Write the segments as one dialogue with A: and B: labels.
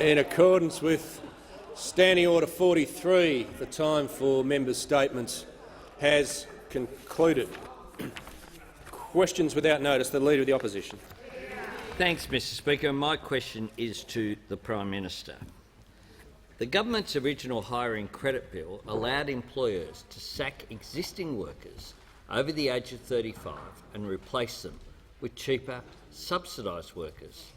A: In accordance with Standing Order 43, the time for members' statements has concluded. Questions without notice. The Leader of the Opposition.
B: Thanks, Mr Speaker. My question is to the Prime Minister. The government's original hiring credit bill allowed employers to sack existing workers over the age of 35 and replace them with cheaper, subsidised workers.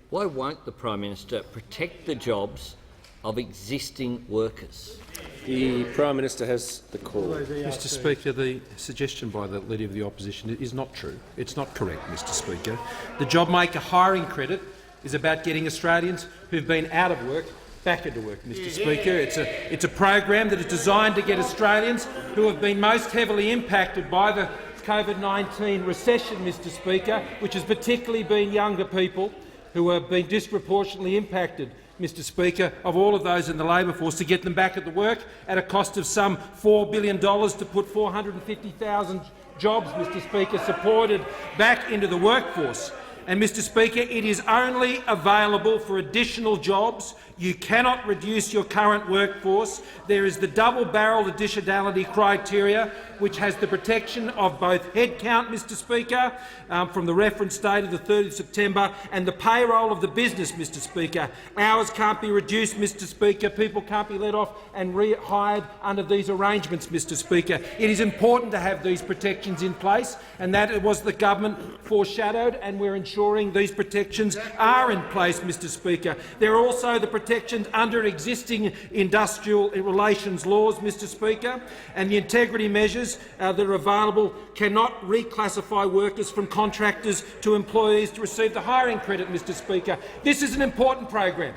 B: Why won't the Prime Minister protect the jobs of existing workers?
A: The Prime Minister has the call.
C: Mr Speaker, the suggestion by the Leader of the Opposition is not true. It's not correct, Mr Speaker. The JobMaker hiring credit is about getting Australians who've been out of work back into work, Mr Speaker. It's a program that is designed to get Australians who have been most heavily impacted by the COVID-19 recession, Mr Speaker, which has particularly been younger people who have been disproportionately impacted, Mr Speaker, of all of those in the labour force, to get them back at the work at a cost of some $4 billion to put 450,000 jobs, Mr Speaker, supported back into the workforce. And, Mr Speaker, it is only available for additional jobs. You cannot reduce your current workforce. There is the double-barrelled additionality criteria, which has the protection of both headcount, Mr Speaker, from the reference date of the 3rd of September, and the payroll of the business, Mr Speaker. Hours can't be reduced, Mr Speaker. People can't be let off and rehired under these arrangements, Mr Speaker. It is important to have these protections in place, and that was the government foreshadowed, and we're ensuring these protections are in place, Mr Speaker. There are also the protections under existing industrial relations laws, Mr Speaker, and the integrity measures that are available cannot reclassify workers from contractors to employees to receive the hiring credit, Mr Speaker. This is an important program.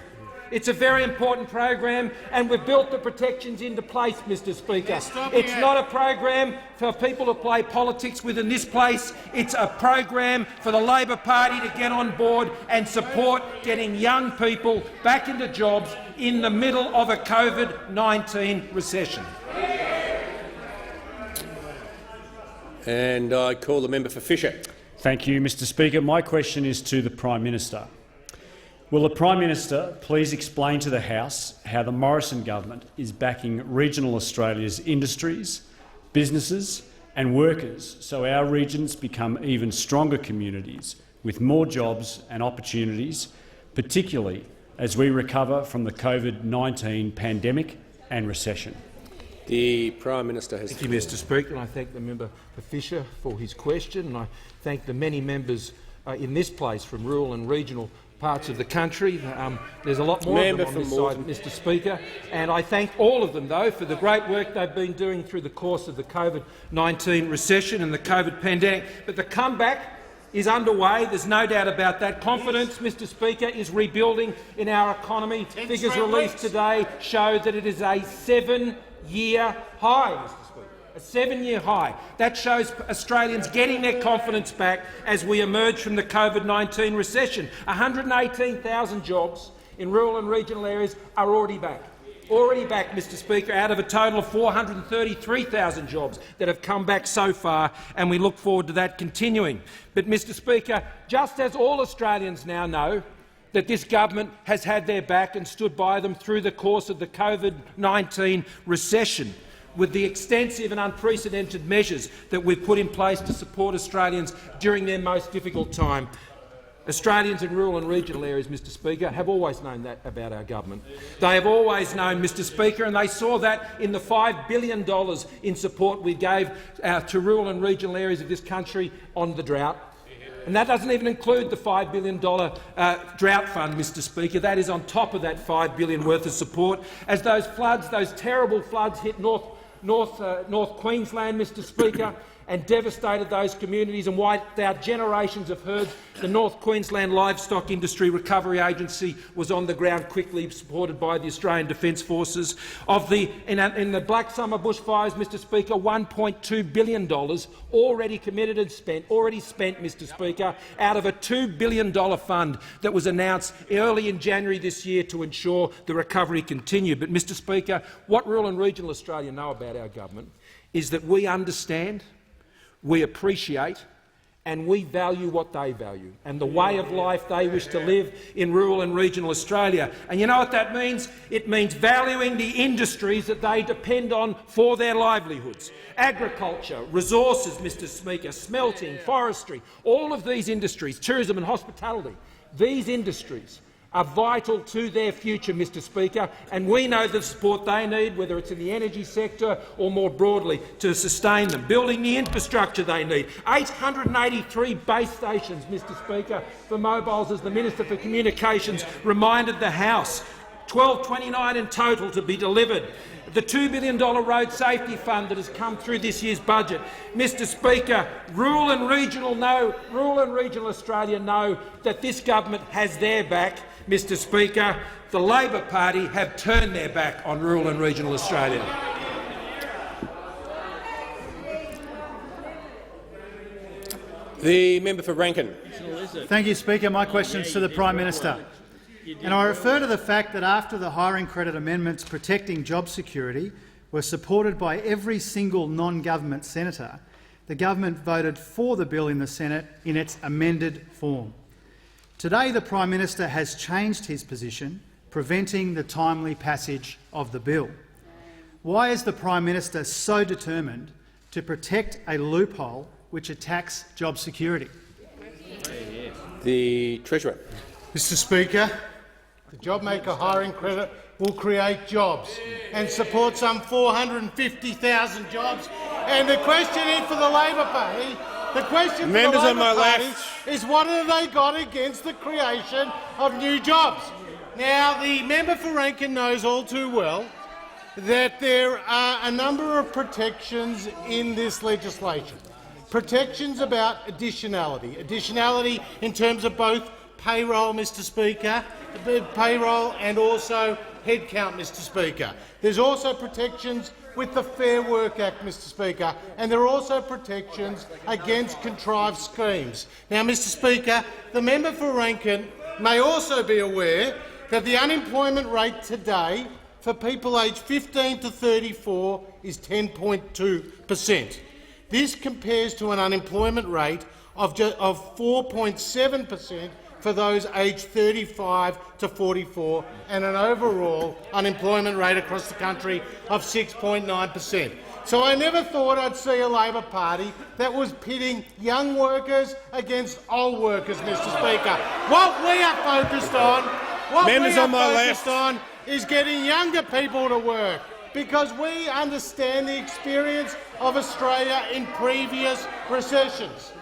C: It's a very important program, and we've built the protections into place, Mr Speaker. It's not a program for people to play politics with in this place. It's a program for the Labor Party to get on board and support getting young people back into jobs in the middle of a COVID-19 recession.
A: And I call the member for Fisher.
D: Thank you, Mr Speaker. My question is to the Prime Minister. Will the Prime Minister please explain to the House how the Morrison government is backing regional Australia's industries, businesses and workers so our regions become even stronger communities with more jobs and opportunities, particularly as we recover from the COVID-19 pandemic and recession?
A: The Prime Minister has.
C: Thank you, Mr Speaker, and I thank the member for Fisher for his question, and I thank the many members in this place from rural and regional parts of the country. There's a lot more of them on this side, Mr Speaker, and I thank all of them, though, for the great work they've been doing through the course of the COVID-19 recession and the COVID pandemic. But the comeback is underway. There's no doubt about that. Confidence, Mr Speaker, is rebuilding in our economy. Figures released today show that it is a 7-year high, Mr Speaker. A 7-year high. That shows Australians getting their confidence back as we emerge from the COVID-19 recession. 118,000 jobs in rural and regional areas are already back. Already back, Mr Speaker, out of a total of 433,000 jobs that have come back so far, and we look forward to that continuing. But, Mr Speaker, just as all Australians now know that this government has had their back and stood by them through the course of the COVID-19 recession, with the extensive and unprecedented measures that we've put in place to support Australians during their most difficult time. Australians in rural and regional areas, Mr Speaker, have always known that about our government. They have always known, Mr Speaker, and they saw that in the $5 billion in support we gave to rural and regional areas of this country on the drought. And that doesn't even include the $5 billion drought fund, Mr Speaker. That is on top of that $5 billion worth of support. As those floods, those terrible floods hit North Queensland, Mr Speaker, and devastated those communities and wiped out generations of herds, the North Queensland Livestock Industry Recovery Agency was on the ground quickly, supported by the Australian Defence Forces. In the Black Summer bushfires, Mr Speaker, $1.2 billion already committed and spent, Mr Speaker, out of a $2 billion fund that was announced early in January this year to ensure the recovery continued. But, Mr Speaker, what rural and regional Australia know about our government is that we understand, we appreciate and we value what they value and the way of life they wish to live in rural and regional Australia. And you know what that means? It means valuing the industries that they depend on for their livelihoods. Agriculture, resources, Mr Speaker, smelting, forestry, all of these industries, tourism and hospitality, these industries are vital to their future, Mr Speaker, and we know the support they need, whether it's in the energy sector or more broadly, to sustain them. Building the infrastructure they need. 883 base stations, Mr Speaker, for mobiles, as the Minister for Communications reminded the House. 1229 in total to be delivered. The $2 billion road safety fund that has come through this year's budget. Mr Speaker, rural and regional Australia know that this government has their back. Mr Speaker, the Labor Party have turned their back on rural and regional Australia.
A: The member for Rankin.
E: Thank you, Speaker. My question is to the Prime Minister. And I refer to the fact that after the hiring credit amendments protecting job security were supported by every single non-government senator, the government voted for the bill in the Senate in its amended form. Today, the Prime Minister has changed his position, preventing the timely passage of the bill. Why is the Prime Minister so determined to protect a loophole which attacks job security?
A: The Treasurer.
F: Mr Speaker, the JobMaker hiring credit will create jobs and support some 450,000 jobs. And the question is for the Labor Party, is what have they got against the creation of new jobs? Now, the member for Rankin knows all too well that there are a number of protections in this legislation. Protections about additionality. Additionality in terms of both payroll, Mr Speaker, payroll and also headcount, Mr Speaker. There's also protections with the Fair Work Act, Mr Speaker, and there are also protections against contrived schemes. Now, Mr Speaker, the member for Rankin may also be aware that the unemployment rate today for people aged 15 to 34 is 10.2%. This compares to an unemployment rate of 4.7% for those aged 35 to 44 and an overall unemployment rate across the country of 6.9%. So I never thought I'd see a Labor Party that was pitting young workers against old workers, Mr Speaker. What we are focused on, is getting younger people to work, because we understand the experience of Australia in previous recessions.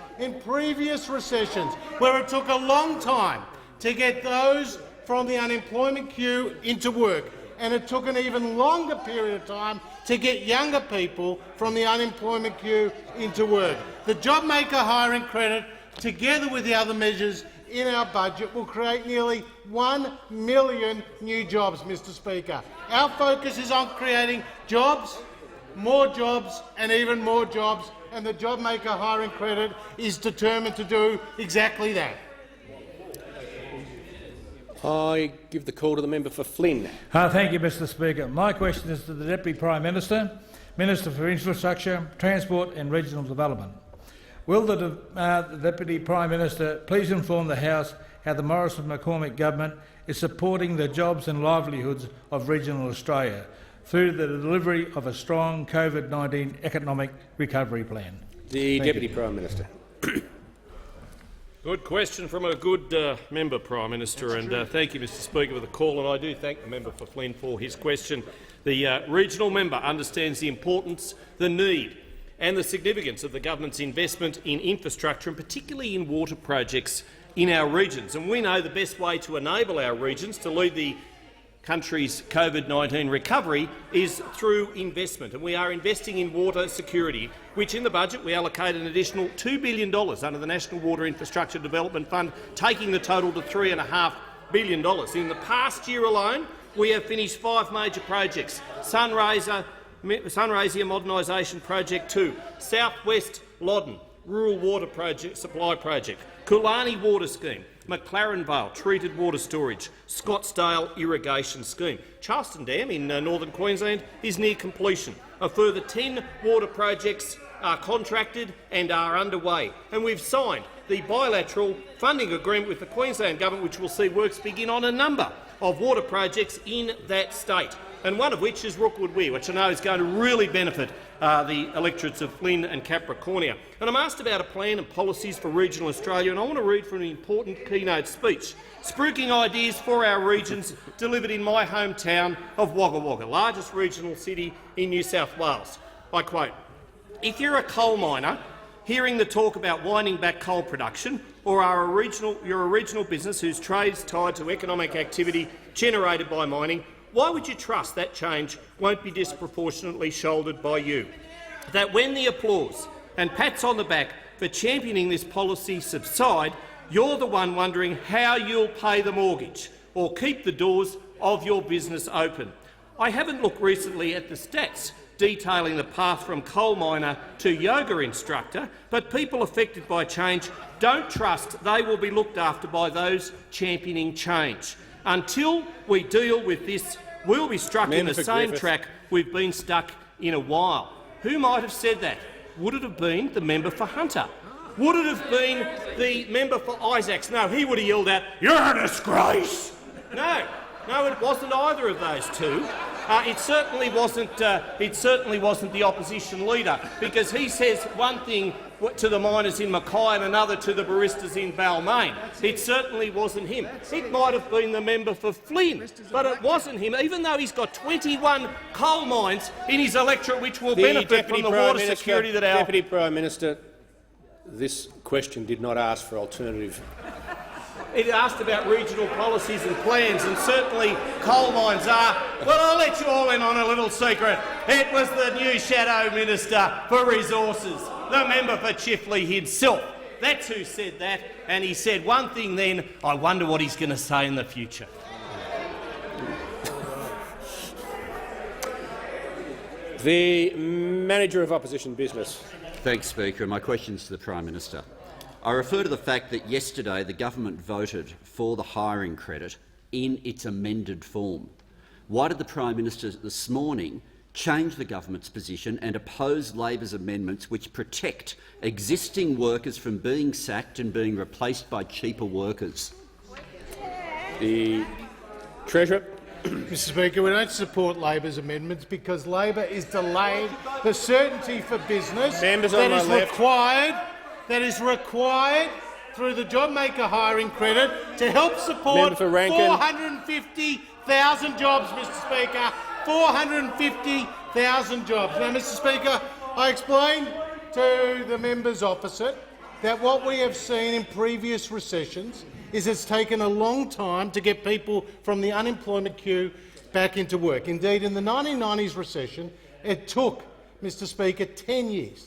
F: Where it took a long time to get those from the unemployment queue into work, and it took an even longer period of time to get younger people from the unemployment queue into work. The JobMaker hiring credit, together with the other measures in our budget, will create nearly 1 million new jobs, Mr Speaker. Our focus is on creating jobs, more jobs and even more jobs, and the JobMaker hiring credit is determined to do exactly that.
A: I give the call to the member for Flynn.
G: Thank you, Mr Speaker. My question is to the Deputy Prime Minister, Minister for Infrastructure, Transport and Regional Development. Will the Deputy Prime Minister please inform the House how the Morrison-McCormack government is supporting the jobs and livelihoods of regional Australia through the delivery of a strong COVID-19 economic recovery plan?
A: The Deputy Prime Minister.
H: Good question from a good member, Prime Minister, and thank you, Mr Speaker, for the call. And I do thank the member for Flynn for his question. The regional member understands the importance, the need and the significance of the government's investment in infrastructure, and particularly in water projects in our regions. And we know the best way to enable our regions to lead the country's COVID-19 recovery is through investment, and we are investing in water security, which in the budget we allocate an additional $2 billion under the National Water Infrastructure Development Fund, taking the total to $3.5 billion. In the past year alone, we have finished 5 major projects: Sunraysia Modernisation Project 2, South West Loddon Rural Water Project Supply Project, Kulani Water Scheme, McLaren Vale Treated Water Storage, Scottsdale Irrigation Scheme. Charleston Dam in northern Queensland is near completion. A further 10 water projects are contracted and are underway, and we've signed the bilateral funding agreement with the Queensland Government, which will see works begin on a number of water projects in that state, and one of which is Rookwood Weir, which I know is going to really benefit the electorates of Flynn and Capricornia. And I'm asked about a plan and policies for regional Australia, and I want to read from an important keynote speech, spruiking ideas for our regions, delivered in my hometown of Wagga Wagga, largest regional city in New South Wales. I quote, "If you're a coal miner hearing the talk about winding back coal production, or you're a regional business whose trade is tied to economic activity generated by mining, why would you trust that change won't be disproportionately shouldered by you? That when the applause and pats on the back for championing this policy subside, you're the one wondering how you'll pay the mortgage or keep the doors of your business open. I haven't looked recently at the stats detailing the path from coal miner to yoga instructor, but people affected by change don't trust they will be looked after by those championing change. Until we deal with this, we'll be stuck in the same track we've been stuck in a while." Who might have said that? Would it have been the member for Hunter? Would it have been the member for Isaacs? No, he would have yelled out, "You're a disgrace!" No, it wasn't either of those two. It certainly wasn't the opposition leader, because he says one thing to the miners in Mackay and another to the baristas in Balmain. It certainly wasn't him. It might have been the member for Flynn, but it wasn't him, even though he's got 21 coal mines in his electorate which will benefit from the water security that our—
A: Deputy Prime Minister, this question did not ask for alternative.
H: It asked about regional policies and plans, and certainly coal mines are. Well, I'll let you all in on a little secret. It was the new Shadow Minister for Resources, the member for Chifley himself. That's who said that, and he said one thing then. I wonder what he's going to say in the future.
A: The Manager of Opposition Business.
I: Thanks, Speaker. My question is to the Prime Minister. I refer to the fact that yesterday the government voted for the hiring credit in its amended form. Why did the Prime Minister this morning change the government's position and oppose Labor's amendments which protect existing workers from being sacked and being replaced by cheaper workers?
A: The Treasurer.
F: Mr Speaker, we don't support Labor's amendments because Labor is delaying the certainty for business that is required through the JobMaker hiring credit to help support 450,000 jobs, Mr Speaker. 450,000 jobs. Now, Mr Speaker, I explained to the members opposite that what we have seen in previous recessions is it's taken a long time to get people from the unemployment queue back into work. Indeed, in the 1990s recession, it took, Mr Speaker, 10 years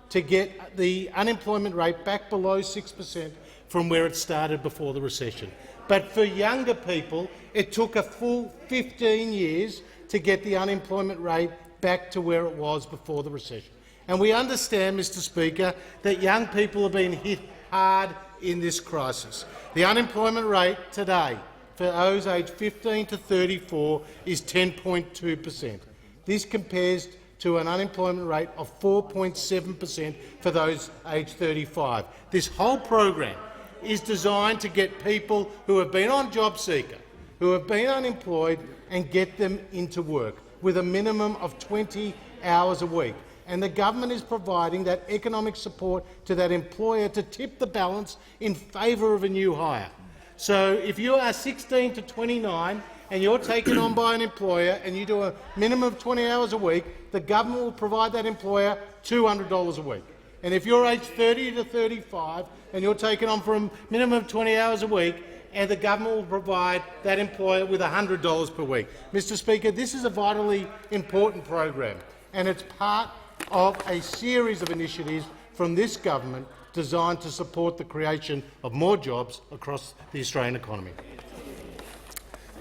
F: to get the unemployment rate back below 6% from where it started before the recession. But for younger people, it took a full 15 years to get the unemployment rate back to where it was before the recession. And we understand, Mr Speaker, that young people have been hit hard in this crisis. The unemployment rate today for those aged 15 to 34 is 10.2%. This compares to an unemployment rate of 4.7% for those aged 35. This whole program is designed to get people who have been on JobSeeker, who have been unemployed, and get them into work with a minimum of 20 hours a week. And the government is providing that economic support to that employer to tip the balance in favour of a new hire. So if you are 16 to 29 and you're taken on by an employer and you do a minimum of 20 hours a week, the government will provide that employer $200 a week. And if you're aged 30 to 35 and you're taken on for a minimum of 20 hours a week, and the government will provide that employer with $100 per week. Mr Speaker, this is a vitally important program, and it's part of a series of initiatives from this government designed to support the creation of more jobs across the Australian economy.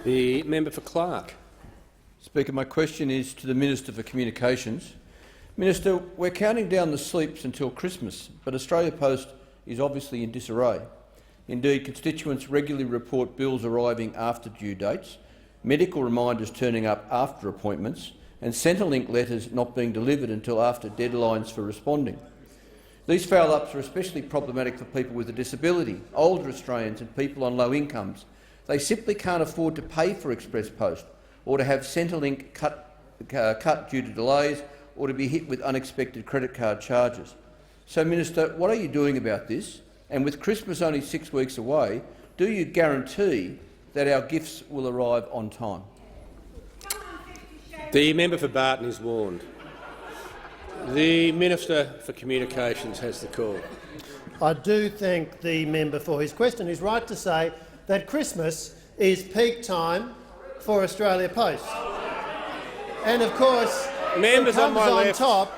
A: The member for Clark.
J: Speaker, my question is to the Minister for Communications. Minister, we're counting down the sleeps until Christmas, but Australia Post is obviously in disarray. Indeed, constituents regularly report bills arriving after due dates, medical reminders turning up after appointments, and Centrelink letters not being delivered until after deadlines for responding. These foul-ups are especially problematic for people with a disability, older Australians and people on low incomes. They simply can't afford to pay for Express Post or to have Centrelink cut due to delays or to be hit with unexpected credit card charges. So, Minister, what are you doing about this? And with Christmas only 6 weeks away, do you guarantee that our gifts will arrive on time?
A: The member for Barton is warned. The Minister for Communications has the call.
K: I do thank the member for his question. He's right to say that Christmas is peak time for Australia Post. And of course, it comes on top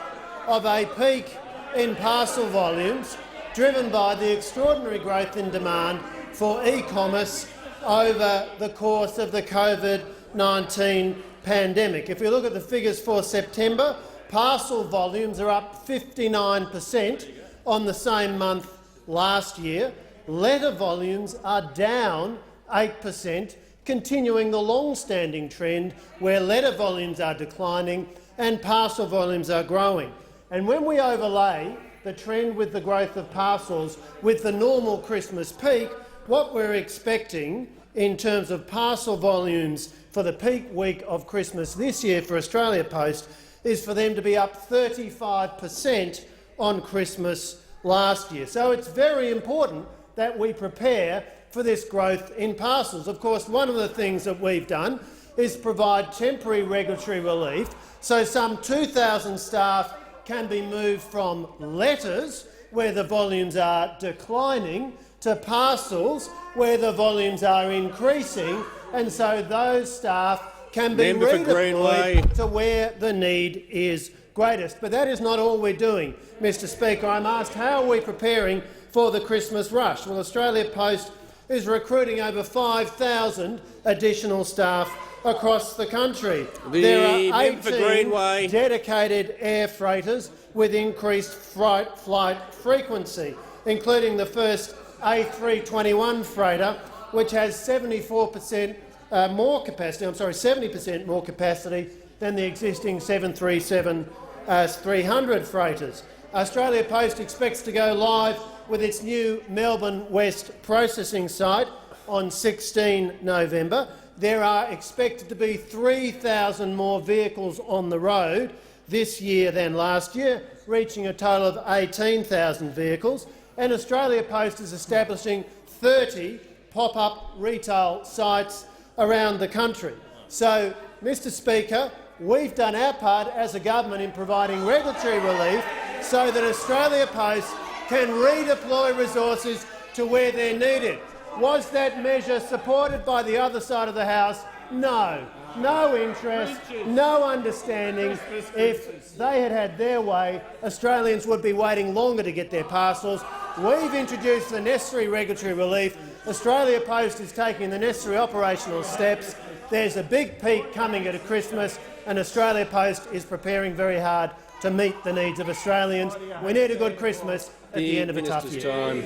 K: of a peak in parcel volumes driven by the extraordinary growth in demand for e-commerce over the course of the COVID-19 pandemic. If we look at the figures for September, parcel volumes are up 59% on the same month last year. Letter volumes are down 8%, continuing the long-standing trend where letter volumes are declining and parcel volumes are growing. And when we overlay the trend with the growth of parcels with the normal Christmas peak, what we're expecting in terms of parcel volumes for the peak week of Christmas this year for Australia Post is for them to be up 35% on Christmas last year. So it's very important that we prepare for this growth in parcels. Of course, one of the things that we've done is provide temporary regulatory relief so some 2,000 staff can be moved from letters, where the volumes are declining, to parcels, where the volumes are increasing, and so those staff can be redeployed to where the need is greatest. But that is not all we're doing, Mr Speaker. I'm asked how are we preparing for the Christmas rush. Well, Australia Post is recruiting over 5,000 additional staff across the country. There are 18 dedicated air freighters with increased flight frequency, including the first A321 freighter, which has 70% more capacity than the existing 737-300 freighters. Australia Post expects to go live with its new Melbourne West processing site on 16 November. There are expected to be 3,000 more vehicles on the road this year than last year, reaching a total of 18,000 vehicles. And Australia Post is establishing 30 pop-up retail sites around the country. So, Mr Speaker, we've done our part as a government in providing regulatory relief so that Australia Post can redeploy resources to where they're needed. Was that measure supported by the other side of the House? No. No interest, no understanding. If they had had their way, Australians would be waiting longer to get their parcels. We've introduced the necessary regulatory relief. Australia Post is taking the necessary operational steps. There's a big peak coming at Christmas, and Australia Post is preparing very hard to meet the needs of Australians. We need a good Christmas at the end of a tough year.
A: The Minister's time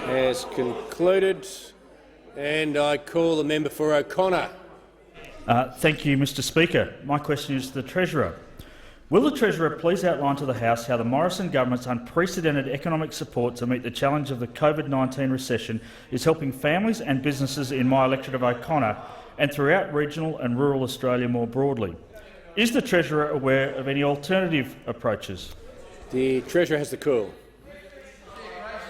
A: has concluded, and I call the member for O'Connor.
L: Thank you, Mr Speaker. My question is to the Treasurer. Will the Treasurer please outline to the House how the Morrison government's unprecedented economic support to meet the challenge of the COVID-19 recession is helping families and businesses in my electorate of O'Connor and throughout regional and rural Australia more broadly? Is the Treasurer aware of any alternative approaches?
A: The Treasurer has the call.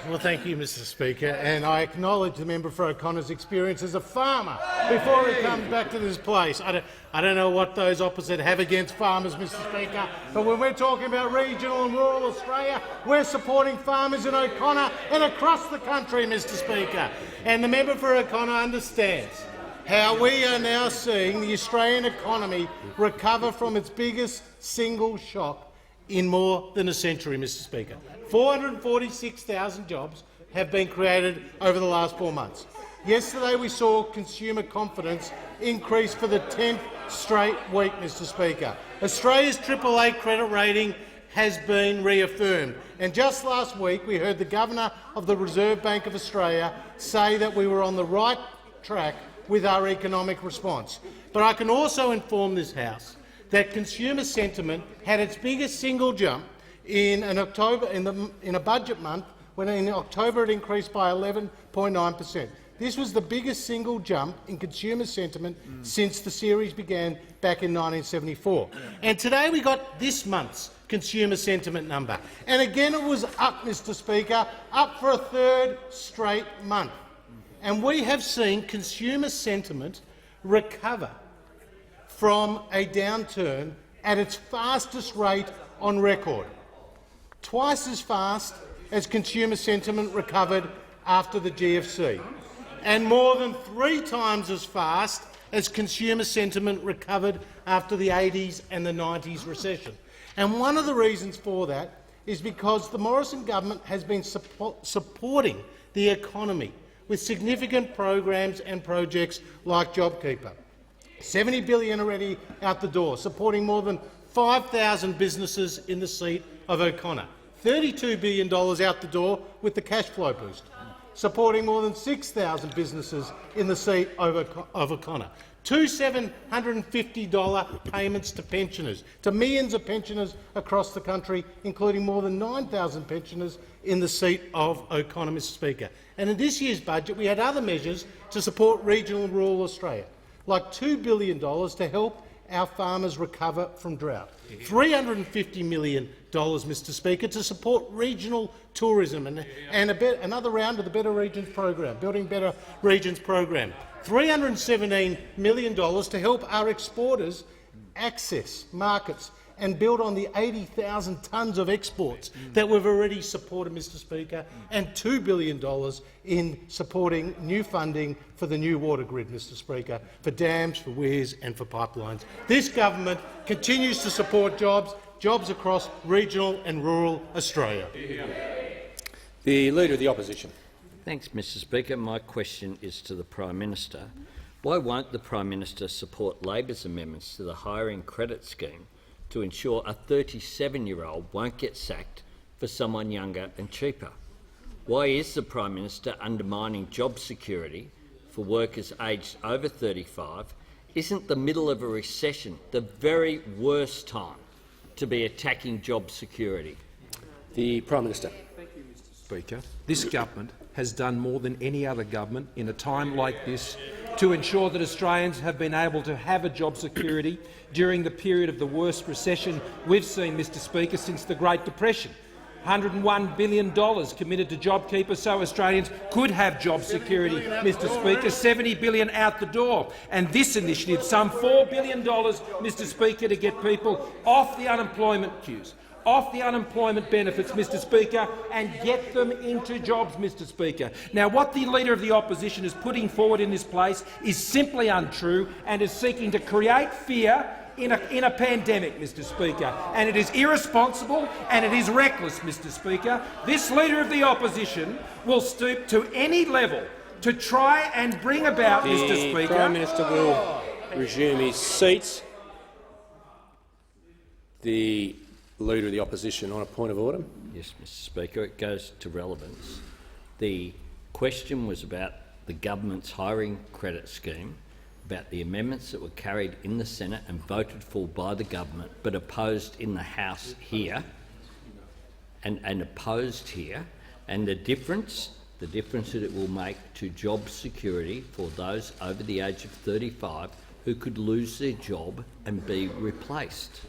F: Well, thank you, Mr Speaker, and I acknowledge the member for O'Connor's experience as a farmer before he comes back to this place. I don't know what those opposite have against farmers, Mr Speaker, but when we're talking about regional and rural Australia, we're supporting farmers in O'Connor and across the country, Mr Speaker. And the member for O'Connor understands how we are now seeing the Australian economy recover from its biggest single shock in more than a century, Mr Speaker. 446,000 jobs have been created over the last 4 months. Yesterday we saw consumer confidence increase for the 10th straight week, Mr Speaker. Australia's AAA credit rating has been reaffirmed. And just last week we heard the Governor of the Reserve Bank of Australia say that we were on the right track with our economic response. But I can also inform this House that consumer sentiment had its biggest single jump in a budget month, when in October it increased by 11.9%. This was the biggest single jump in consumer sentiment since the series began back in 1974. And today we got this month's consumer sentiment number. And again it was up, Mr Speaker, up for a third straight month. And we have seen consumer sentiment recover from a downturn at its fastest rate on record, twice as fast as consumer sentiment recovered after the GFC, and more than 3 times as fast as consumer sentiment recovered after the 80s and the 90s recession. And one of the reasons for that is because the Morrison government has been supporting the economy with significant programs and projects like JobKeeper. $70 billion already out the door, supporting more than 5,000 businesses in the seat of O'Connor. $32 billion out the door with the cash flow boost, supporting more than 6,000 businesses in the seat of O'Connor. 2 $750 payments to pensioners, to millions of pensioners across the country, including more than 9,000 pensioners in the seat of O'Connor, Mr Speaker. And in this year's budget we had other measures to support regional and rural Australia, like $2 billion to help our farmers recover from drought, $350 million, Mr Speaker, to support regional tourism and another round of the Better Regions program, Building Better Regions program, $317 million to help our exporters access markets and build on the 80,000 tonnes of exports that we've already supported, Mr Speaker, and $2 billion in supporting new funding for the new water grid, Mr Speaker, for dams, for weirs and for pipelines. This government continues to support jobs across regional and rural Australia.
A: The Leader of the Opposition.
B: Thanks, Mr Speaker. My question is to the Prime Minister. Why won't the Prime Minister support Labor's amendments to the hiring credit scheme to ensure a 37-year-old won't get sacked for someone younger and cheaper? Why is the Prime Minister undermining job security for workers aged over 35? Isn't the middle of a recession the very worst time to be attacking job security?
A: The Prime Minister.
C: Thank you, Mr Speaker. This government has done more than any other government in a time like this to ensure that Australians have been able to have a job security during the period of the worst recession we've seen, Mr Speaker, since the Great Depression. $101 billion committed to JobKeeper so Australians could have job security, Mr Speaker, $70 billion out the door. And this initiative, some $4 billion, Mr Speaker, to get people off the unemployment queues, off the unemployment benefits, Mr Speaker, and get them into jobs, Mr Speaker. Now, what the Leader of the Opposition is putting forward in this place is simply untrue and is seeking to create fear in a pandemic, Mr Speaker, and it is irresponsible and it is reckless, Mr Speaker. This Leader of the Opposition will stoop to any level to try and bring about, Mr Speaker—
A: The Prime Minister will resume his seat. The Leader of the Opposition on a point of order.
B: Yes, Mr Speaker. It goes to relevance. The question was about the government's hiring credit scheme, about the amendments that were carried in the Senate and voted for by the government but opposed in the House here and opposed here, and the difference that it will make to job security for those over the age of 35 who could lose their job and be replaced.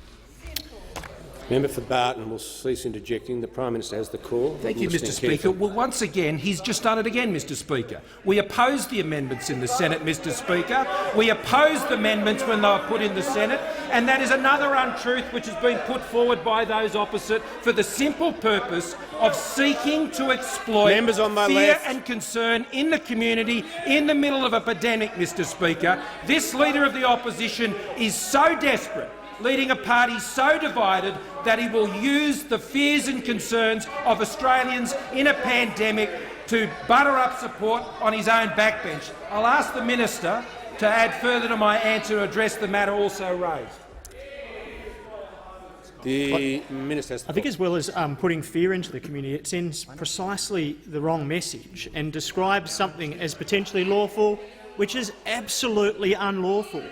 A: Member for Barton will cease interjecting. The Prime Minister has the call.
C: Thank you, Mr Speaker. Well, once again, he's just done it again, Mr Speaker. We opposed the amendments in the Senate, Mr Speaker. We opposed the amendments when they were put in the Senate, and that is another untruth which has been put forward by those opposite for the simple purpose of seeking to exploit
A: Members on my
C: fear
A: left
C: and concern in the community in the middle of a pandemic, Mr Speaker. This Leader of the Opposition is so desperate, leading a party so divided, that he will use the fears and concerns of Australians in a pandemic to butter up support on his own backbench. I'll ask the Minister to add further to my answer to address the matter also raised.
A: The Minister has the
M: I think as well as putting fear into the community, it sends precisely the wrong message and describes something as potentially lawful, which is absolutely unlawful.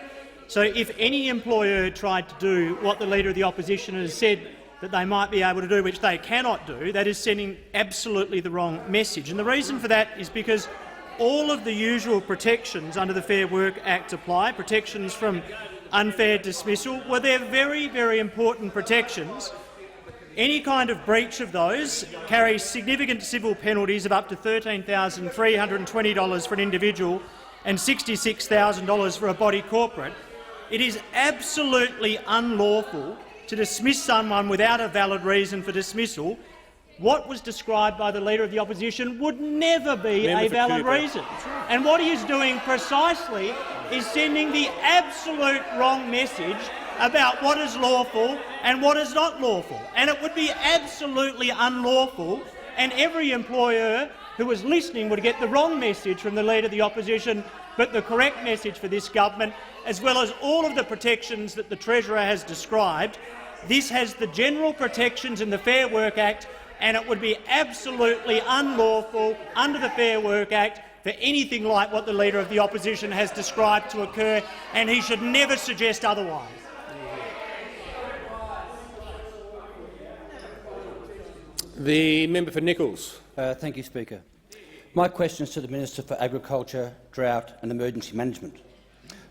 M: So if any employer tried to do what the Leader of the Opposition has said that they might be able to do, which they cannot do, that is sending absolutely the wrong message. And the reason for that is because all of the usual protections under the Fair Work Act apply, protections from unfair dismissal. Well, they're very, very important protections. Any kind of breach of those carries significant civil penalties of up to $13,320 for an individual and $66,000 for a body corporate. It is absolutely unlawful to dismiss someone without a valid reason for dismissal. What was described by the Leader of the Opposition would never be a valid reason. And what he is doing precisely is sending the absolute wrong message about what is lawful and what is not lawful. And it would be absolutely unlawful, and every employer who was listening would get the wrong message from the Leader of the Opposition, but the correct message for this government, as well as all of the protections that the Treasurer has described. This has the general protections in the Fair Work Act, and it would be absolutely unlawful under the Fair Work Act for anything like what the Leader of the Opposition has described to occur, and he should never suggest otherwise.
A: The member for Nichols.
N: Thank you, Speaker. My question is to the Minister for Agriculture, Drought and Emergency Management.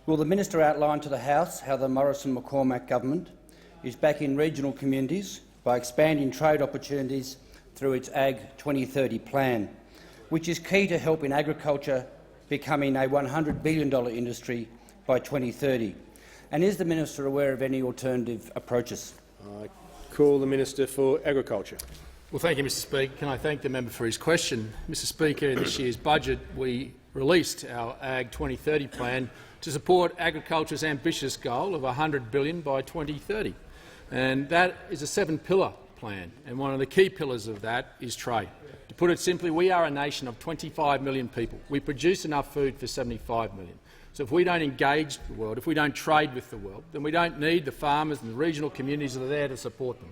N: Will the Minister outline to the House how the Morrison-McCormack government is backing regional communities by expanding trade opportunities through its Ag 2030 plan, which is key to helping agriculture becoming a $100 billion industry by 2030? And is the Minister aware of any alternative approaches?
A: I call the Minister for Agriculture.
J: Well, thank you, Mr Speaker. Can I thank the member for his question? Mr Speaker, in this year's budget we released our Ag 2030 plan to support agriculture's ambitious goal of $100 billion by 2030. And that is a 7-pillar plan, and one of the key pillars of that is trade. To put it simply, we are a nation of 25 million people. We produce enough food for 75 million. So if we don't engage the world, if we don't trade with the world, then we don't need the farmers and the regional communities that are there to support them.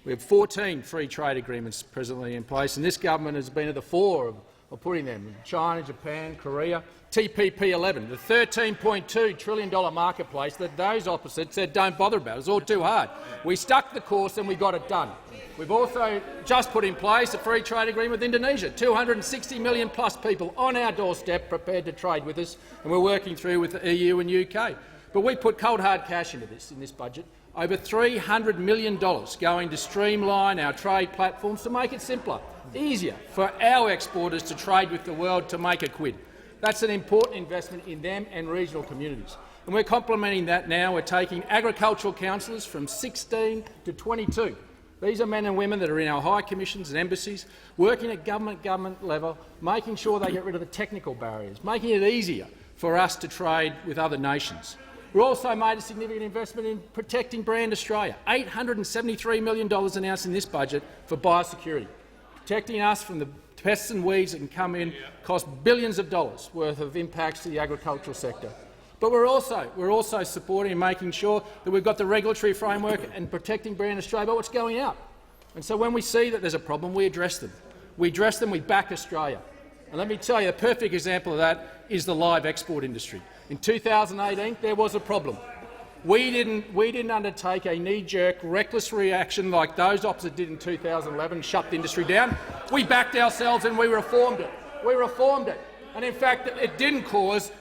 J: We have 14 free trade agreements presently in place, and this government has been at the fore of putting them. China, Japan, Korea, TPP-11, the $13.2 trillion marketplace that those opposite said don't bother about. It was all too hard. We stuck the course and we got it done. We've also just put in place a free trade agreement with Indonesia, 260 million plus people on our doorstep prepared to trade with us, and we're working through with the EU and UK. But we put cold hard cash into this in this budget. Over $300 million going to streamline our trade platforms to make it simpler, easier for our exporters to trade with the world to make a quid. That's an important investment in them and regional communities. And we're complementing that now. We're taking agricultural councillors from 16 to 22. These are men and women that are in our high commissions and embassies, working at government level, making sure they get rid of the technical barriers, making it easier for us to trade with other nations. We've also made a significant investment in protecting brand Australia, $873 million announced in this budget for biosecurity, protecting us from the pests and weeds that can come in, cost billions of dollars worth of impacts to the agricultural sector. But we're also supporting and making sure that we've got the regulatory framework and protecting brand Australia about what's going out. And so when we see that there's a problem, we address them. We back Australia. And let me tell you, a perfect example of that is the live export industry. In 2018, there was a problem. We didn't undertake a knee-jerk, reckless reaction like those opposite did in 2011, shut the industry down. We backed ourselves and we reformed it. And in fact, it didn't cause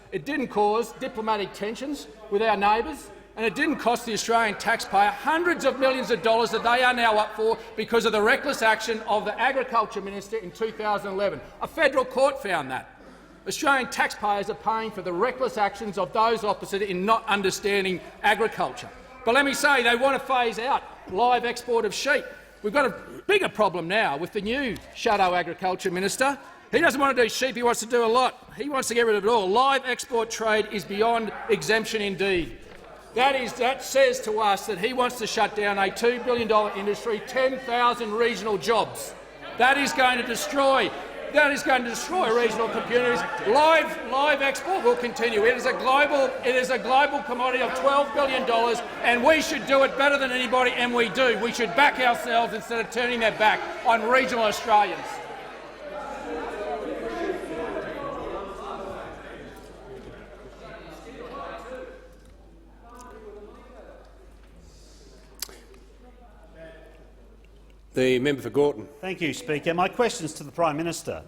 J: diplomatic tensions with our neighbours, and it didn't cost the Australian taxpayer hundreds of millions of dollars that they are now up for because of the reckless action of the Agriculture Minister in 2011. A federal court found that. Australian taxpayers are paying for the reckless actions of those opposite in not understanding agriculture. But let me say, they want to phase out live export of sheep. We've got a bigger problem now with the new shadow agriculture minister. He doesn't want to do sheep, he wants to do a lot. He wants to get rid of it all. Live export trade is beyond exemption indeed. That says to us that he wants to shut down a $2 billion industry, 10,000 regional jobs. That is going to destroy regional communities. Live export will continue. It is a global commodity of $12 billion, and we should do it better than anybody, and we do. We should back ourselves instead of turning their back on regional Australians.
A: The member for Coulton.
O: Thank you, Speaker. My question is to the Prime Minister,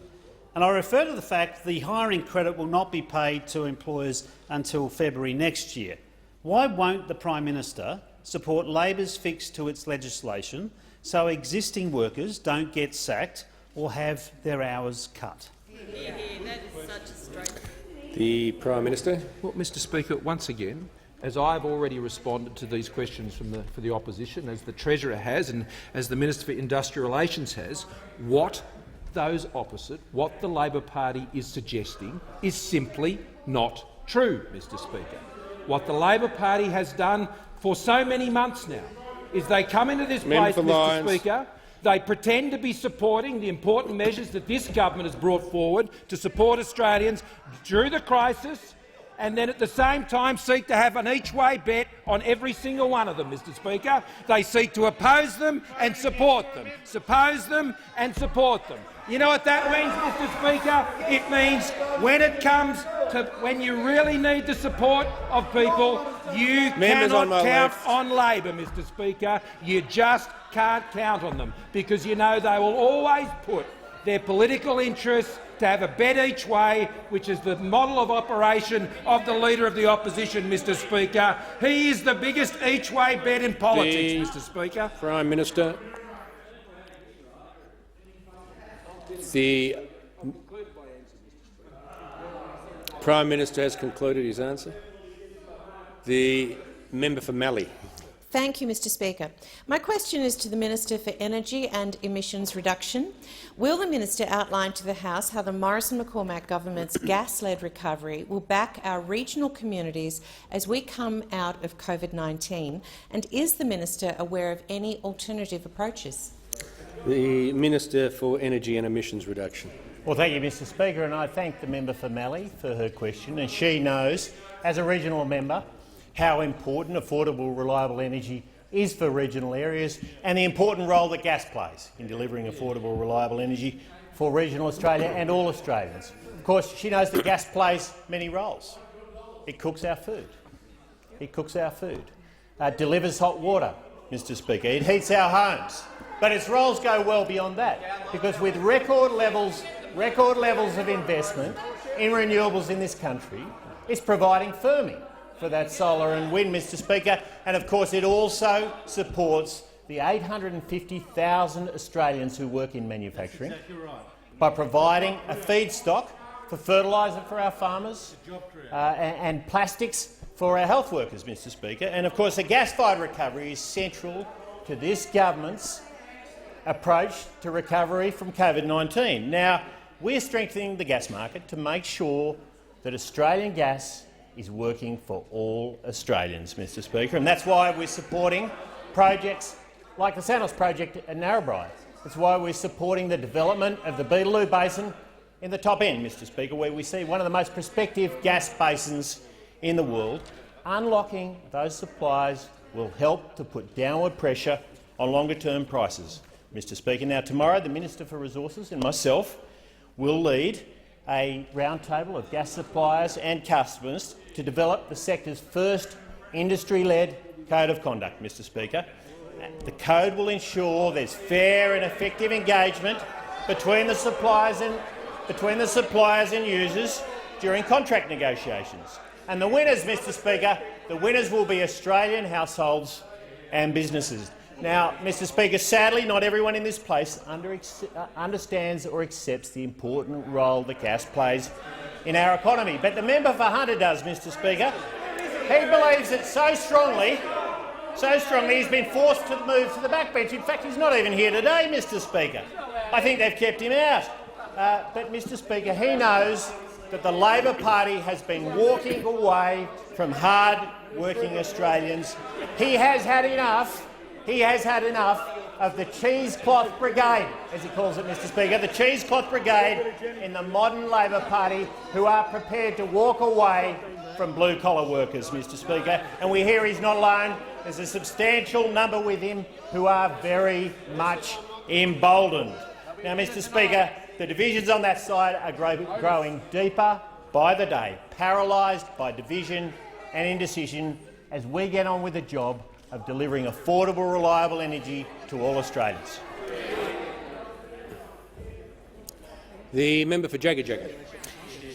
O: and I refer to the fact the hiring credit will not be paid to employers until February next year. Why won't the Prime Minister support Labor's fix to its legislation so existing workers don't get sacked or have their hours cut?
A: The Prime Minister.
C: Well, Mr Speaker, once again, as I've already responded to these questions for the opposition, as the Treasurer has and as the Minister for Industrial Relations has, what those opposite, what the Labor Party is suggesting is simply not true, Mr Speaker. What the Labor Party has done for so many months now is they come into this place, Mr Speaker, they pretend to be supporting the important measures that this government has brought forward to support Australians through the crisis, and then at the same time seek to have an each-way bet on every single one of them, Mr Speaker. They seek to oppose them and support them, oppose them and support them. You know what that means, Mr Speaker? It means when it comes to when you really need the support of people, you cannot count on Labor, Mr Speaker. You just can't count on them, because you know they will always put their political interests to have a bet each way, which is the model of operation of the Leader of the Opposition, Mr Speaker. He is the biggest each-way bet in politics, Mr Speaker.
A: Prime Minister. The Prime Minister has concluded his answer. The member for Mallee.
P: Thank you, Mr Speaker. My question is to the Minister for Energy and Emissions Reduction. Will the Minister outline to the House how the Morrison-McCormack government's gas-led recovery will back our regional communities as we come out of COVID-19? And is the Minister aware of any alternative approaches?
A: The Minister for Energy and Emissions Reduction.
Q: Well, thank you, Mr Speaker, and I thank the member for Mallee for her question. And she knows, as a regional member, how important affordable, reliable energy is for regional areas and the important role that gas plays in delivering affordable, reliable energy for regional Australia and all Australians. Of course, she knows that gas plays many roles. It cooks our food. It cooks our food. It delivers hot water, Mr Speaker. It heats our homes. But its roles go well beyond that, because with record levels of investment in renewables in this country, it's providing firming for that solar and wind, Mr Speaker, and of course it also supports the 850,000 Australians who work in manufacturing by providing a feedstock for fertiliser for our farmers and plastics for our health workers, Mr Speaker. And of course the gas-fired recovery is central to this government's approach to recovery from COVID-19. Now, we're strengthening the gas market to make sure that Australian gas is working for all Australians, Mr Speaker, and that's why we're supporting projects like the Sanos project at Narrabri. That's why we're supporting the development of the Beetaloo Basin in the top end, Mr Speaker, where we see one of the most prospective gas basins in the world. Unlocking those supplies will help to put downward pressure on longer-term prices, Mr Speaker. Now, tomorrow the Minister for Resources and myself will lead a roundtable of gas suppliers and customers to develop the sector's first industry-led code of conduct, Mr Speaker. The code will ensure there's fair and effective engagement between the suppliers and users during contract negotiations. And the winners, Mr Speaker, the winners will be Australian households and businesses. Now, Mr Speaker, sadly not everyone in this place understands or accepts the important role that gas plays in our economy. But the member for Hunter does, Mr Speaker. He believes it so strongly he's been forced to move to the backbench. In fact, he's not even here today, Mr Speaker. I think they've kept him out. But, Mr Speaker, he knows that the Labor Party has been walking away from hard-working Australians. He has had enough. He has had enough of the cheesecloth brigade, as he calls it, Mr Speaker, the cheesecloth brigade in the modern Labor Party who are prepared to walk away from blue-collar workers, Mr Speaker. And we hear he's not alone. There's a substantial number with him who are very much emboldened. Now, Mr Speaker, the divisions on that side are growing deeper by the day, paralysed by division and indecision as we get on with the job of delivering affordable, reliable energy to all Australians.
A: The member for Jagga.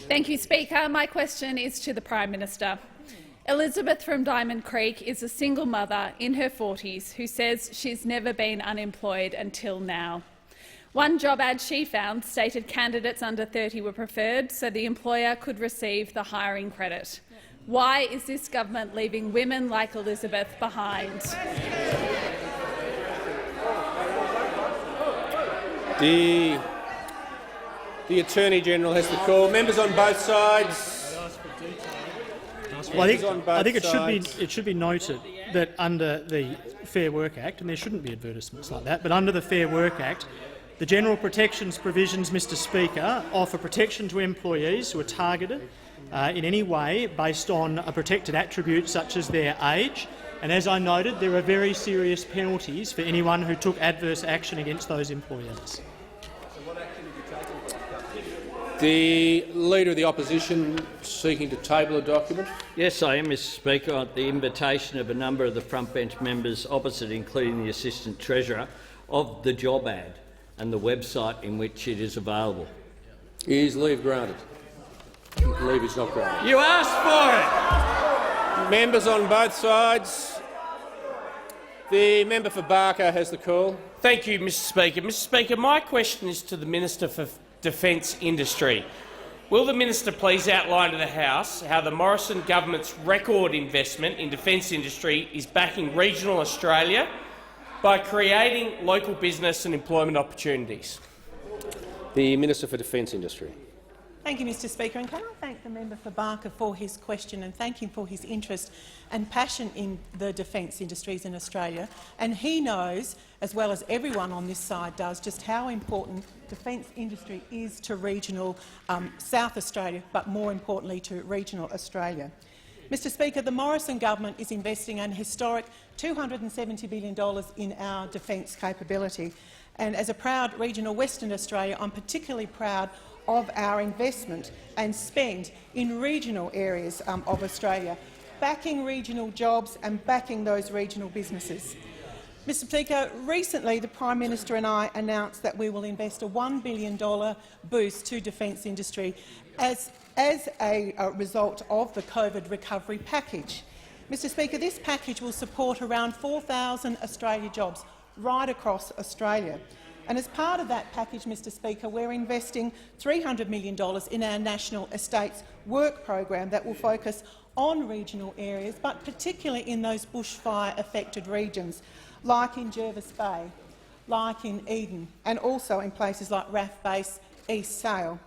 R: Thank you, Speaker. My question is to the Prime Minister. Elizabeth from Diamond Creek is a single mother in her 40s who says she's never been unemployed until now. One job ad she found stated candidates under 30 were preferred so the employer could receive the hiring credit. Why is this government leaving women like Elizabeth behind?
A: The Attorney-General has the call. Members on both sides.
M: Well, I think it should be noted that under the Fair Work Act, and there shouldn't be advertisements like that, but under the Fair Work Act, the general protections provisions, Mr Speaker, offer protection to employees who are targeted in any way based on a protected attribute such as their age. And as I noted, there are very serious penalties for anyone who took adverse action against those employees.
A: The Leader of the Opposition seeking to table a document.
B: Yes, I am, Mr Speaker, at the invitation of a number of the frontbench members opposite, including the Assistant Treasurer, of the job ad and the website in which it is available.
A: Is leave granted? Leave is not granted.
B: You asked for it!
A: Members on both sides. The member for Barker has the call.
S: Thank you, Mr Speaker. Mr Speaker, my question is to the Minister for Defence Industry. Will the minister please outline to the House how the Morrison government's record investment in defence industry is backing regional Australia by creating local business and employment opportunities?
A: The Minister for Defence Industry.
T: Thank you, Mr Speaker, and can I thank the member for Barker for his question and thank him for his interest and passion in the defence industries in Australia. And he knows, as well as everyone on this side does, just how important defence industry is to regional South Australia, but more importantly to regional Australia. Mr Speaker, the Morrison government is investing an historic $270 billion in our defence capability. And as a proud regional Western Australia, I'm particularly proud of our investment and spend in regional areas of Australia, backing regional jobs and backing those regional businesses. Mr Speaker, recently the Prime Minister and I announced that we will invest a $1 billion boost to defence industry as a result of the COVID recovery package. Mr Speaker, this package will support around 4,000 Australia jobs right across Australia. And as part of that package, Mr Speaker, we're investing $300 million in our National Estates Work program that will focus on regional areas, but particularly in those bushfire-affected regions, like in Jervis Bay, like in Eden, and also in places like RAF Base, East Sale.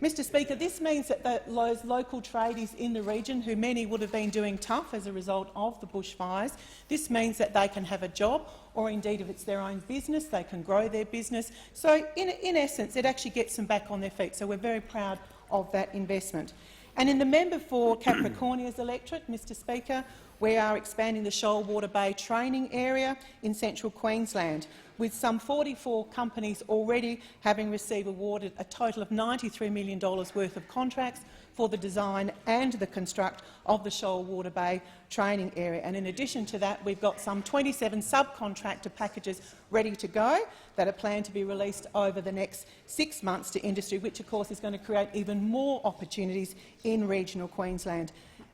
T: Mr Speaker, this means that those local tradies in the region, who many would have been doing tough as a result of the bushfires, this means that they can have a job, or indeed if it's their own business, they can grow their business. So in essence, it actually gets them back on their feet. So we're very proud of that investment. And in the member for Capricornia's electorate, Mr Speaker, we are expanding the Shoalwater Bay training area in central Queensland, with some 44 companies already having received awarded a total of $93 million worth of contracts for the design and the construct of the Shoalwater Bay training area. And in addition to that, we've got some 27 subcontractor packages ready to go that are planned to be released over the next 6 months to industry, which of course is going to create even more opportunities in regional Queensland.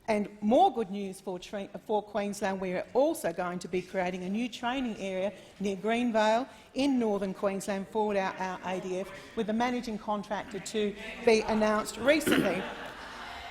T: And more good news for Queensland, we are also going to be creating a new training area near Greenvale in northern Queensland for our ADF, with a managing contractor to be announced recently.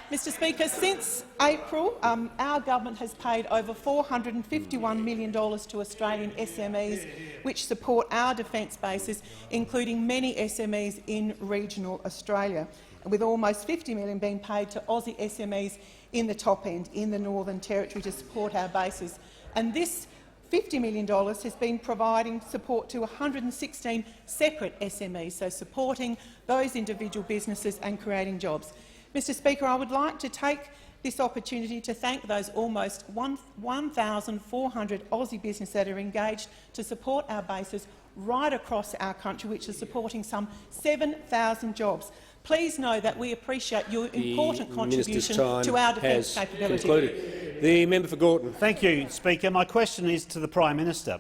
T: Mr Speaker, since April, our government has paid over $451 million to Australian SMEs which support our defence bases, including many SMEs in regional Australia, with almost $50 million being paid to Aussie SMEs in the top end, in the Northern Territory, to support our bases. And this $50 million has been providing support to 116 separate SMEs, so supporting those individual businesses and creating jobs. Mr Speaker, I would like to take this opportunity to thank those almost 1,400 Aussie businesses that are engaged to support our bases right across our country, which is supporting some 7,000 jobs. Please know that we appreciate your important contribution to our defence capability.
A: Concluded. The member for Gorton.
O: Thank you, Speaker. My question is to the Prime Minister.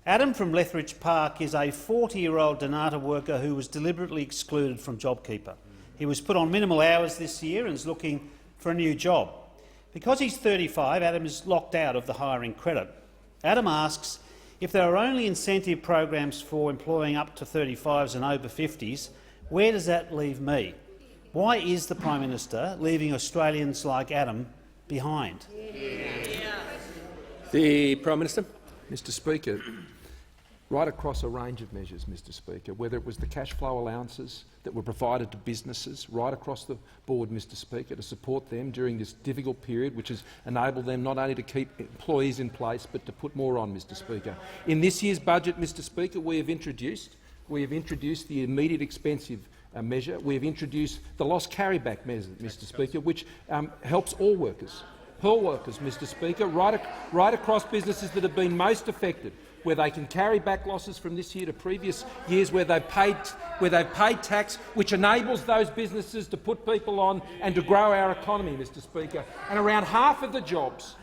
O: Adam from Lethbridge Park is a 40-year-old Donata worker who was deliberately excluded from JobKeeper. He was put on minimal hours this year and is looking for a new job. Because he's 35, Adam is locked out of the hiring credit. Adam asks, if there are only incentive programs for employing up to 35s and over 50s, where does that leave me? Why is the Prime Minister leaving Australians like Adam behind?
A: The Prime Minister.
C: Mr Speaker, right across a range of measures, Mr Speaker, whether it was the cash flow allowances that were provided to businesses right across the board, Mr Speaker, to support them during this difficult period, which has enabled them not only to keep employees in place but to put more on, Mr Speaker. In this year's budget, Mr Speaker, we have introduced the immediate expensive measure. We have introduced the lost carryback measure, Mr Speaker, which helps all workers, Mr Speaker, right across businesses that have been most affected, where they can carry back losses from this year to previous years, where they've paid tax, which enables those businesses to put people on and to grow our economy, Mr Speaker. And around half of the jobs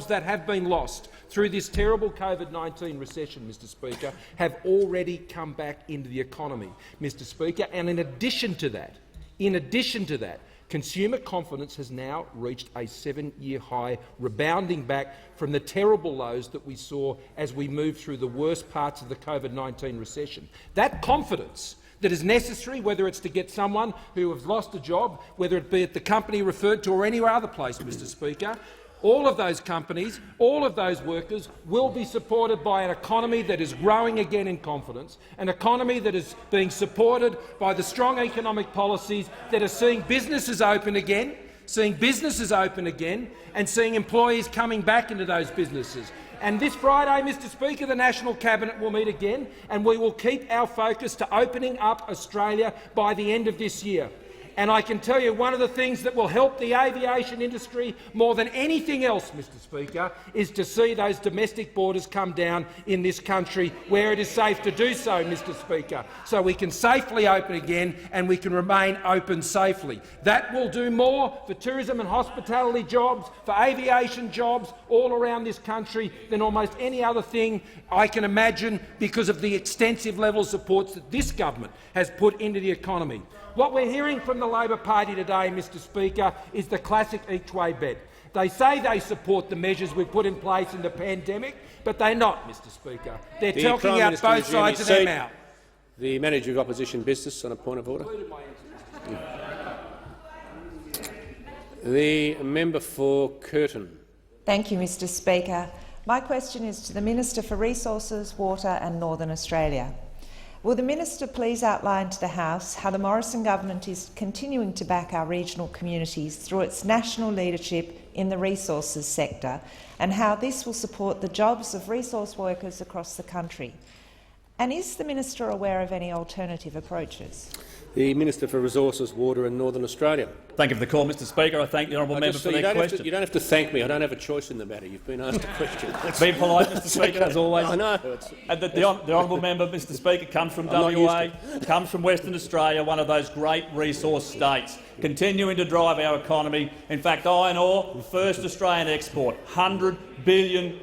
C: that have been lost through this terrible COVID-19 recession, Mr Speaker, have already come back into the economy, Mr Speaker. And in addition to that, consumer confidence has now reached a 7-year high, rebounding back from the terrible lows that we saw as we moved through the worst parts of the COVID-19 recession. That confidence that is necessary, whether it's to get someone who has lost a job, whether it be at the company referred to or anywhere other place, Mr Speaker, all of those companies, all of those workers will be supported by an economy that is growing again in confidence, an economy that is being supported by the strong economic policies that are seeing businesses open again, and seeing employees coming back into those businesses. And this Friday, Mr Speaker, the National Cabinet will meet again, and we will keep our focus to opening up Australia by the end of this year. And I can tell you one of the things that will help the aviation industry more than anything else, Mr Speaker, is to see those domestic borders come down in this country where it is safe to do so, Mr Speaker, so we can safely open again and we can remain open safely. That will do more for tourism and hospitality jobs, for aviation jobs all around this country than almost any other thing I can imagine, because of the extensive level of supports that this government has put into the economy. What we're hearing from the Labor Party today, Mr Speaker, is the classic each-way bet. They say they support the measures we've put in place in the pandemic, but they're not, Mr Speaker. They're talking out both sides of their mouth.
A: The Manager of Opposition Business on a point of order. The member for Coulton.
U: Thank you, Mr Speaker. My question is to the Minister for Resources, Water and Northern Australia. Will the Minister please outline to the House how the Morrison government is continuing to back our regional communities through its national leadership in the resources sector, and how this will support the jobs of resource workers across the country? And is the Minister aware of any alternative approaches?
A: The Minister for Resources, Water and Northern Australia.
V: Thank you for the call, Mr Speaker. I thank the honourable member for their question.
A: You don't have to thank me. I don't have a choice in the matter. You've been asked a question.
V: Be polite, Mr Speaker, as always.
A: I know.
V: And the honourable member, Mr Speaker, comes from WA, comes from Western Australia, one of those great resource states, continuing to drive our economy. In fact, iron ore, first Australian export, $100 billion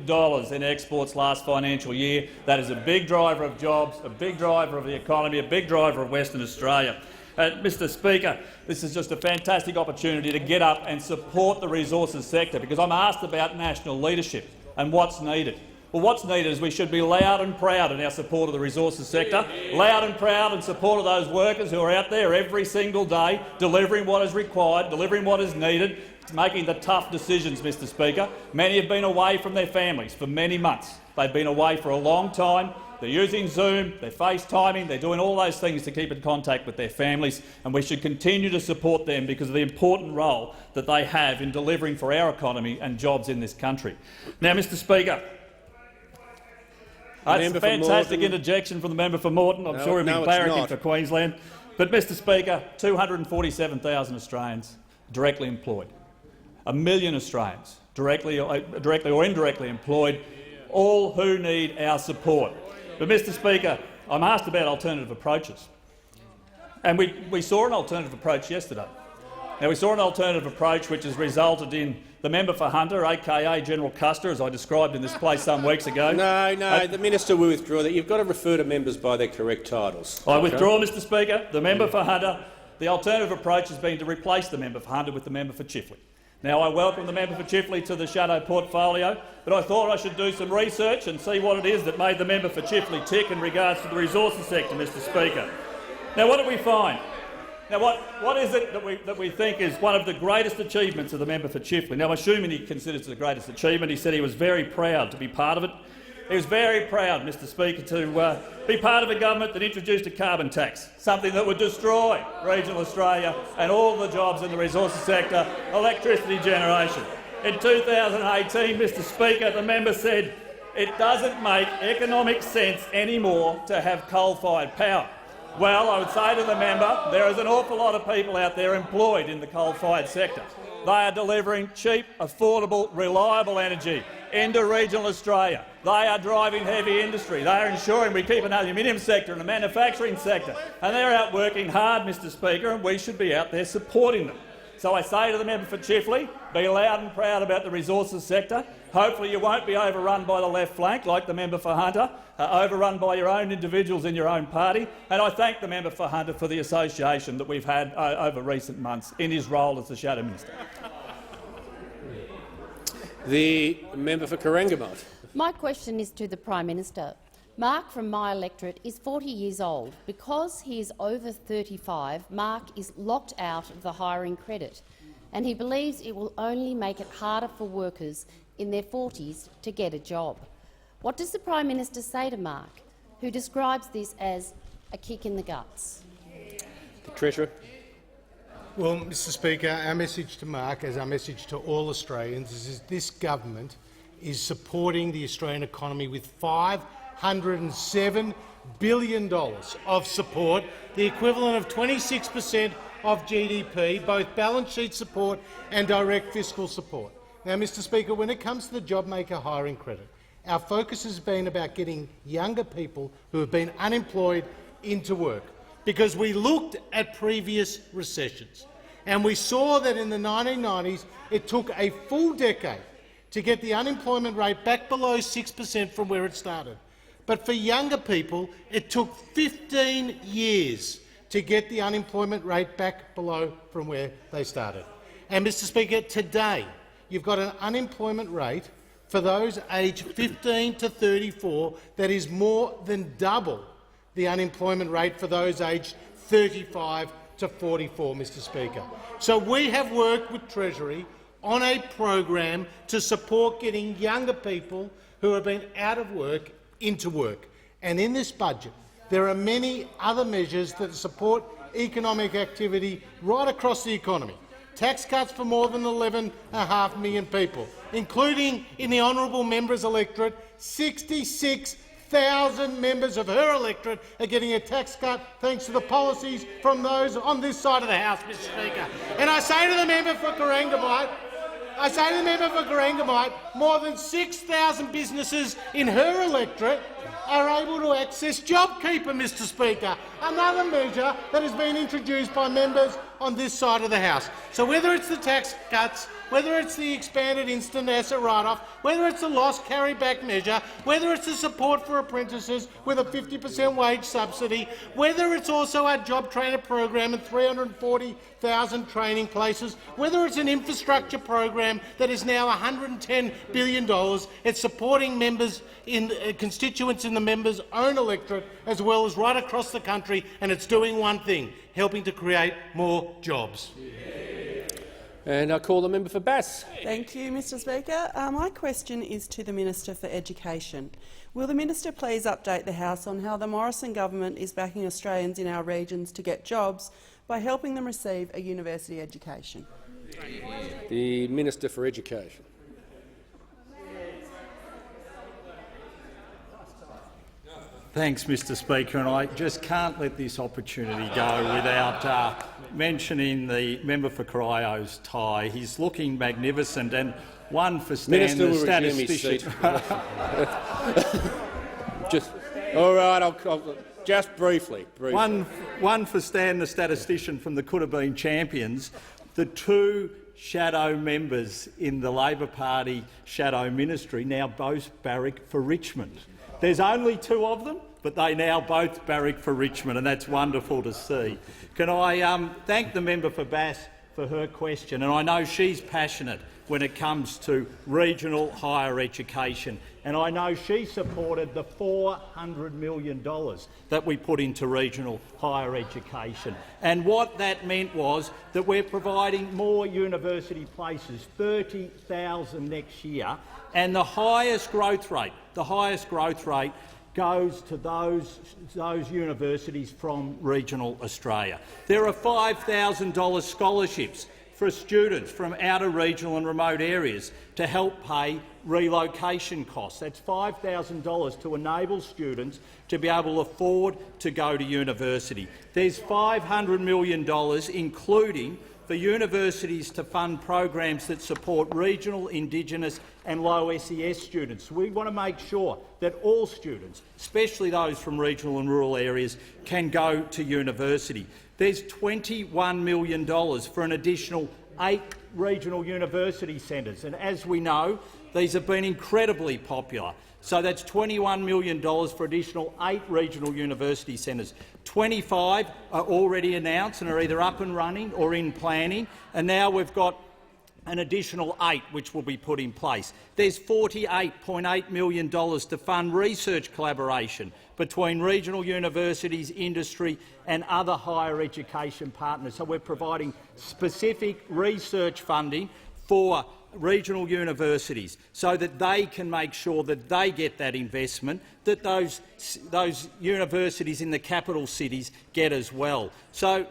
V: in exports last financial year. That is a big driver of jobs, a big driver of the economy, a big driver of Western Australia. Mr Speaker, this is just a fantastic opportunity to get up and support the resources sector, because I'm asked about national leadership and what's needed. Well, what's needed is we should be loud and proud in our support of the resources sector, loud and proud in support of those workers who are out there every single day delivering what is required, delivering what is needed, making the tough decisions, Mr Speaker. Many have been away from their families for many months. They've been away for a long time. They're using Zoom, they're FaceTiming, they're doing all those things to keep in contact with their families, and we should continue to support them because of the important role that they have in delivering for our economy and jobs in this country. Now, Mr Speaker, that's a fantastic interjection from the member for Morton. I'm sure he'll be barracking for Queensland. But, Mr Speaker, 247,000 Australians directly employed, 1 million Australians directly or indirectly employed, all who need our support. But, Mr Speaker, I'm asked about alternative approaches. And we saw an alternative approach yesterday. Now, we saw an alternative approach which has resulted in the member for Hunter, aka General Custer, as I described in this place some weeks ago.
A: No, the minister will withdraw that. You've got to refer to members by their correct titles.
V: I withdraw, Mr Speaker. The member for Hunter. The alternative approach has been to replace the member for Hunter with the member for Chifley. Now, I welcome the member for Chifley to the shadow portfolio, but I thought I should do some research and see what it is that made the member for Chifley tick in regards to the resources sector, Mr Speaker. Now, what did we find? Now, what is it that we think is one of the greatest achievements of the member for Chifley? Now, assuming he considers it the greatest achievement, he said he was very proud to be part of it. He was very proud, Mr Speaker, to be part of a government that introduced a carbon tax, something that would destroy regional Australia and all the jobs in the resources sector, electricity generation. In 2018, Mr Speaker, the member said it doesn't make economic sense anymore to have coal-fired power. Well, I would say to the member, there is an awful lot of people out there employed in the coal-fired sector. They are delivering cheap, affordable, reliable energy into regional Australia. They are driving heavy industry. They are ensuring we keep an aluminium sector and a manufacturing sector. And they're out working hard, Mr Speaker, and we should be out there supporting them. So I say to the member for Chifley, be loud and proud about the resources sector. Hopefully you won't be overrun by the left flank like the member for Hunter, overrun by your own individuals in your own party. And I thank the member for Hunter for the association that we've had over recent months in his role as the Shadow Minister.
A: The member for Corangamite.
D: My question is to the Prime Minister. Mark from my electorate is 40 years old. Because he is over 35, Mark is locked out of the hiring credit, and he believes it will only make it harder for workers in their 40s to get a job. What does the Prime Minister say to Mark, who describes this as a kick in the guts?
A: The Treasurer.
F: Well, Mr Speaker, our message to Mark, as our message to all Australians, is this government is supporting the Australian economy with $507 billion of support, the equivalent of 26% of GDP, both balance sheet support and direct fiscal support. Now, Mr Speaker, when it comes to the JobMaker hiring credit, our focus has been about getting younger people who have been unemployed into work, because we looked at previous recessions and we saw that in the 1990s it took a full decade to get the unemployment rate back below 6% from where it started. But for younger people, it took 15 years to get the unemployment rate back below from where they started. And, Mr Speaker, today you've got an unemployment rate for those aged 15 to 34 that is more than double the unemployment rate for those aged 35 to 44, Mr Speaker. So we have worked with Treasury on a program to support getting younger people who have been out of work into work. And in this budget, there are many other measures that support economic activity right across the economy. Tax cuts for more than 11.5 million people, including in the honourable member's electorate. 66,000 members of her electorate are getting a tax cut thanks to the policies from those on this side of the House, Mr Speaker. And I say to the member for Corangamite, more than 6,000 businesses in her electorate are able to access JobKeeper, Mr Speaker, another measure that has been introduced by members on this side of the House. So whether it's the tax cuts, whether it's the expanded instant asset write-off, whether it's the loss carry-back measure, whether it's the support for apprentices with a 50% wage subsidy, whether it's also our job trainer program and 340,000 training places, whether it's an infrastructure program that is now $110 billion, it's supporting members in constituents in the members' own electorate as well as right across the country, and it's doing one thing, helping to create more jobs.
A: And I call the member for Bass.
E: Thank you, Mr Speaker. My question is to the Minister for Education. Will the Minister please update the House on how the Morrison government is backing Australians in our regions to get jobs by helping them receive a university education?
A: The Minister for Education.
W: Thanks, Mr Speaker, and I just can't let this opportunity go without mentioning the member for Cryo's tie. He's looking magnificent, and one for Stan, the statistician.
A: All right, I'll just briefly.
W: One for Stan, the statistician from the Could Have Been Champions. The two shadow members in the Labor Party shadow ministry now both barrack for Richmond. There's only two of them, but they now both barrack for Richmond, and that's wonderful to see. Can I thank the member for Bass for her question, and I know she's passionate when it comes to regional higher education, and I know she supported the $400 million that we put into regional higher education. And what that meant was that we're providing more university places, 30,000 next year, and the highest growth rate goes to those universities from regional Australia. There are $5,000 scholarships for students from outer regional and remote areas to help pay relocation costs. That's $5,000 to enable students to be able to afford to go to university. There's $500 million, including for universities to fund programs that support regional, Indigenous and low SES students. We want to make sure that all students, especially those from regional and rural areas, can go to university. There's $21 million for an additional 8 regional university centres, and as we know, these have been incredibly popular. So that's $21 million for additional 8 regional university centres. 25 are already announced and are either up and running or in planning, and now we've got an additional 8 which will be put in place. There's $48.8 million to fund research collaboration between regional universities, industry and other higher education partners. So we're providing specific research funding for regional universities so that they can make sure that they get that investment that those universities in the capital cities get as well. So,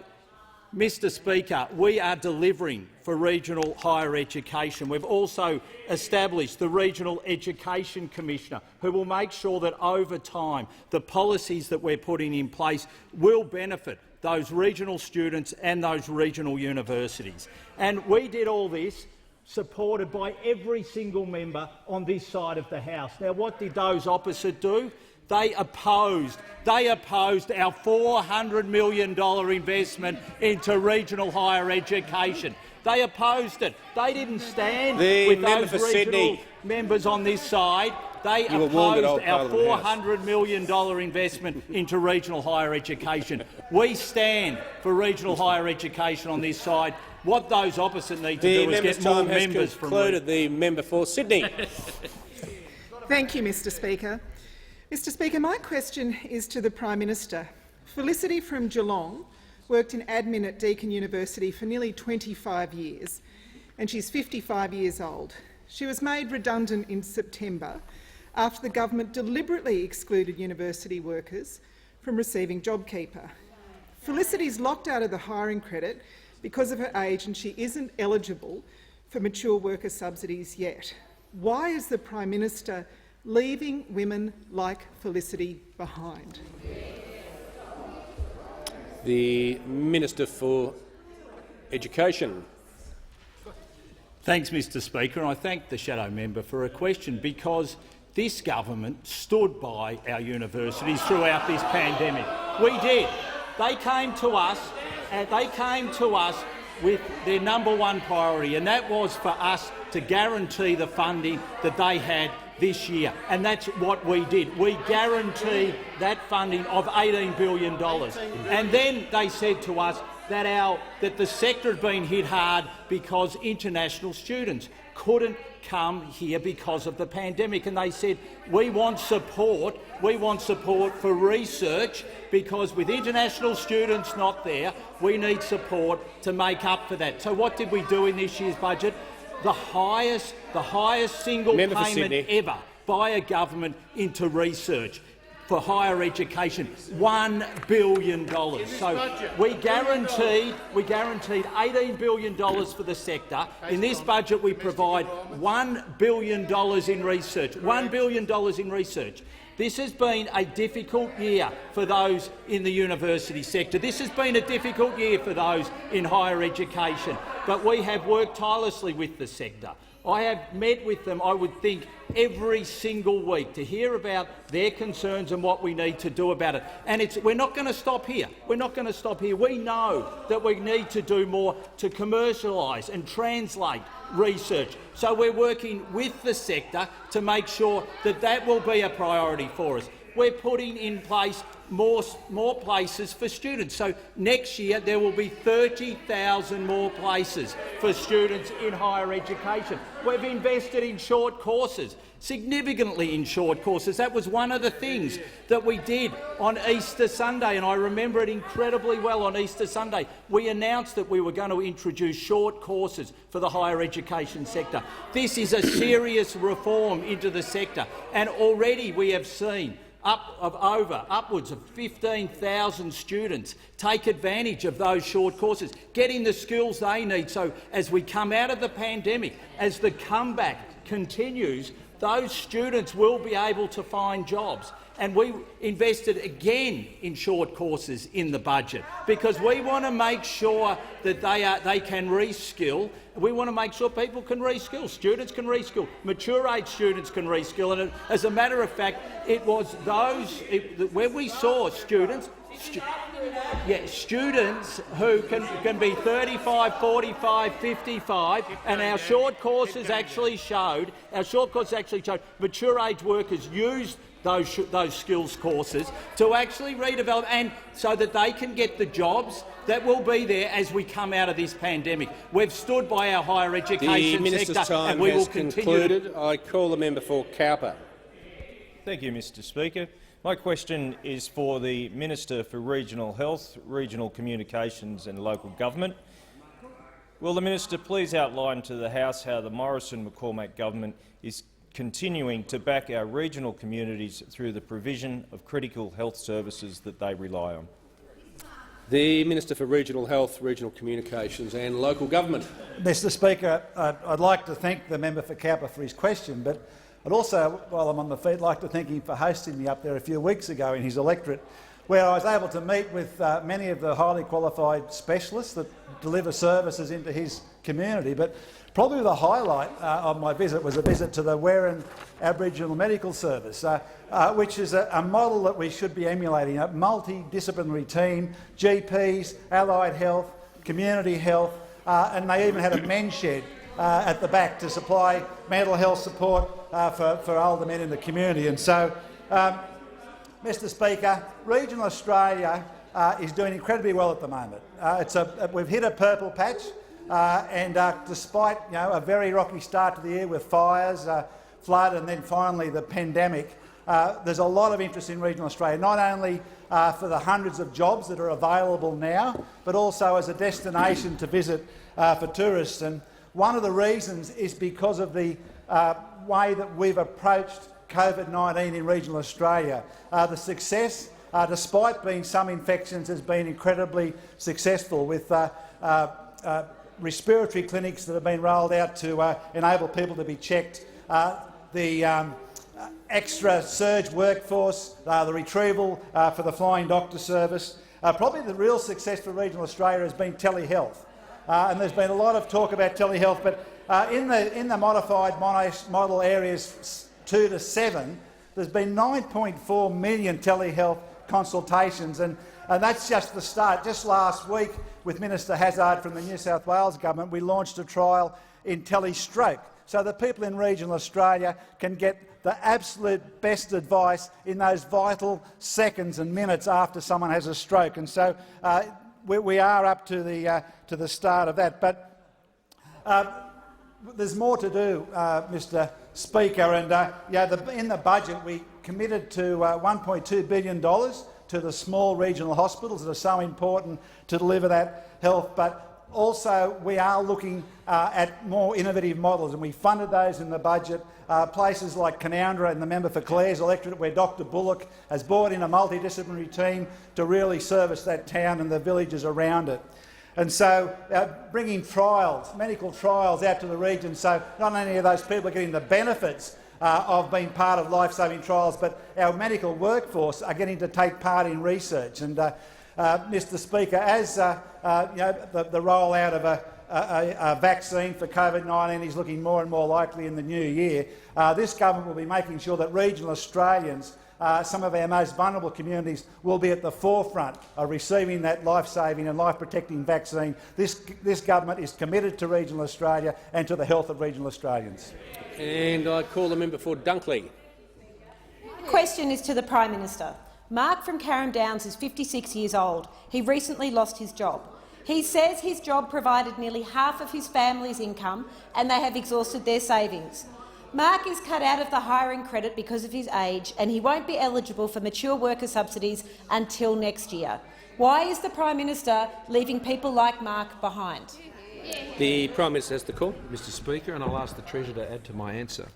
W: Mr Speaker, we are delivering for regional higher education. We've also established the Regional Education Commissioner, who will make sure that over time the policies that we're putting in place will benefit those regional students and those regional universities. And we did all this supported by every single member on this side of the House. Now, what did those opposite do? They opposed our $400 million investment into regional higher education. They opposed it. They didn't stand with those regional members on this side. They opposed our $400 million investment into regional higher education. We stand for regional higher education on this side. What those opposite need to do is get more members from
A: the member for Sydney.
G: Thank you, Mr Speaker. Mr Speaker, my question is to the Prime Minister. Felicity from Geelong worked in admin at Deakin University for nearly 25 years, and she's 55 years old. She was made redundant in September after the government deliberately excluded university workers from receiving JobKeeper. Felicity's locked out of the hiring credit because of her age, and she isn't eligible for mature worker subsidies yet. Why is the Prime Minister leaving women like Felicity behind?
A: The Minister for Education.
W: Thanks, Mr Speaker, and I thank the shadow member for a question, because this government stood by our universities throughout this pandemic. We did. They came to us with their #1 priority, and that was for us to guarantee the funding that they had this year, and that's what we did. We guaranteed that funding of $18 billion. And then they said to us that the sector had been hit hard because international students couldn't come here because of the pandemic, and they said, we want support for research, because with international students not there, we need support to make up for that. So what did we do in this year's budget? The highest single payment ever by a government into research for higher education, $1 billion. So we guaranteed $18 billion for the sector. In this budget we provide $1 billion in research. $1 billion in research. This has been a difficult year for those in the university sector. This has been a difficult year for those in higher education. But we have worked tirelessly with the sector. I have met with them, I would think, every single week to hear about their concerns and what we need to do about it. And we're not going to stop here. We're not going to stop here. We know that we need to do more to commercialise and translate research. So we're working with the sector to make sure that that will be a priority for us. We're putting in place more places for students. So next year there will be 30,000 more places for students in higher education. We've invested in short courses, significantly in short courses. That was one of the things that we did on Easter Sunday, and I remember it incredibly well. On Easter Sunday, we announced that we were going to introduce short courses for the higher education sector. This is a serious reform into the sector, and already we have seen upwards of 15,000 students take advantage of those short courses, getting the skills they need. So as we come out of the pandemic, as the comeback continues, those students will be able to find jobs. And we invested again in short courses in the budget because we want to make sure that they can re-skill. We want to make sure people can re-skill, students can re-skill, mature age students can re-skill. And as a matter of fact, it was when we saw students who can be 35, 45, 55, and our short courses actually showed mature age workers used those skills courses to actually redevelop, and so that they can get the jobs that will be there as we come out of this pandemic. We've stood by our higher education sector, and we will continue.
A: I call the member for Cowper.
H: Thank you, Mr. Speaker. My question is for the Minister for Regional Health, Regional Communications and Local Government. Will the Minister please outline to the House how the Morrison-McCormack government is continuing to back our regional communities through the provision of critical health services that they rely on?
A: The Minister for Regional Health, Regional Communications and Local Government.
I: Mr. Speaker, I'd like to thank the member for Cowper for his question, but I'd also, while I'm on the feet, like to thank him for hosting me up there a few weeks ago in his electorate, where I was able to meet with many of the highly qualified specialists that deliver services into his community. But probably the highlight of my visit was a visit to the Werran Aboriginal Medical Service, which is a model that we should be emulating, a multidisciplinary team, GPs, allied health, community health, and they even had a men's shed at the back to supply mental health support for older men in the community. And so, Mr. Speaker, regional Australia is doing incredibly well at the moment. We've hit a purple patch, and despite a very rocky start to the year with fires, flood and then finally the pandemic, there's a lot of interest in regional Australia, not only for the hundreds of jobs that are available now, but also as a destination to visit for tourists. And one of the reasons is because of the way that we've approached COVID-19 in regional Australia. The success, despite being some infections, has been incredibly successful, with respiratory clinics that have been rolled out to enable people to be checked, the extra surge workforce, the retrieval for the flying doctor service. Probably the real success for regional Australia has been telehealth. And there's been a lot of talk about telehealth, but in the modified model areas 2 to 7, there's been 9.4 million telehealth consultations, and that's just the start. Just last week, with Minister Hazzard from the New South Wales government, we launched a trial in telestroke, so that people in regional Australia can get the absolute best advice in those vital seconds and minutes after someone has a stroke. And so we are up to the start of that. But there's more to do, Mr. Speaker, and in the budget we committed to $1.2 billion to the small regional hospitals that are so important to deliver that health. But also we are looking at more innovative models, and we funded those in the budget. Places like Conaghan and the member for Clare's electorate, where Dr Bullock has brought in a multidisciplinary team to really service that town and the villages around it. And so bringing medical trials out to the region, so not only are those people getting the benefits of being part of life-saving trials, but our medical workforce are getting to take part in research. And Mr. Speaker, as the rollout of a vaccine for COVID-19 is looking more and more likely in the new year, this government will be making sure that regional Australians, some of our most vulnerable communities, will be at the forefront of receiving that life-saving and life-protecting vaccine. This government is committed to regional Australia and to the health of regional Australians.
A: And I call the member for Dunkley.
K: The question is to the Prime Minister. Mark from Carrum Downs is 56 years old. He recently lost his job. He says his job provided nearly half of his family's income and they have exhausted their savings. Mark is cut out of the hiring credit because of his age and he won't be eligible for mature worker subsidies until next year. Why is the Prime Minister leaving people like Mark behind?
A: The Prime Minister has the call.
C: Mr Speaker, and I'll ask the Treasurer to add to my answer.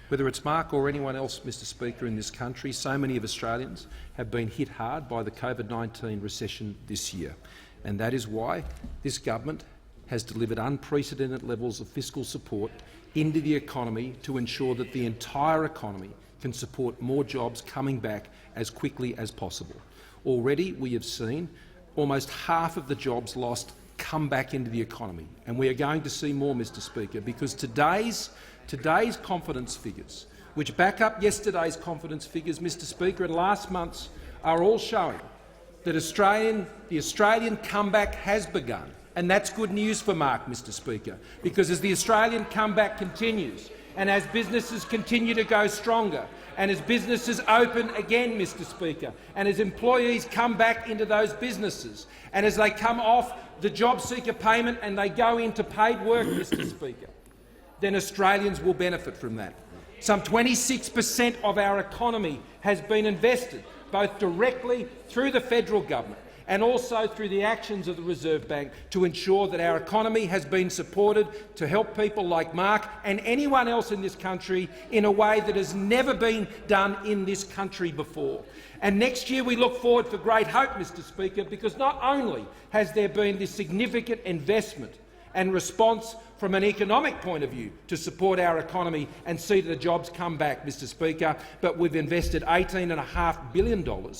C: Whether it's Mark or anyone else, Mr Speaker, in this country, so many of Australians have been hit hard by the COVID-19 recession this year. And that is why this government has delivered unprecedented levels of fiscal support into the economy to ensure that the entire economy can support more jobs coming back as quickly as possible. Already we have seen almost half of the jobs lost come back into the economy, and we are going to see more, Mr Speaker, because today's confidence figures, which back up yesterday's confidence figures, Mr Speaker, and last month's, are all showing that the Australian comeback has begun. And that's good news for Mark, Mr Speaker, because as the Australian comeback continues and as businesses continue to go stronger and as businesses open again, Mr Speaker, and as employees come back into those businesses and as they come off the job seeker payment and they go into paid work, Mr Speaker, then Australians will benefit from that. Some 26% of our economy has been invested, both directly through the federal government and also through the actions of the Reserve Bank, to ensure that our economy has been supported to help people like Mark and anyone else in this country in a way that has never been done in this country before. And next year we look forward for great hope, Mr Speaker, because not only has there been this significant investment and response from an economic point of view to support our economy and see the jobs come back, Mr Speaker, but we've invested $18.5 billion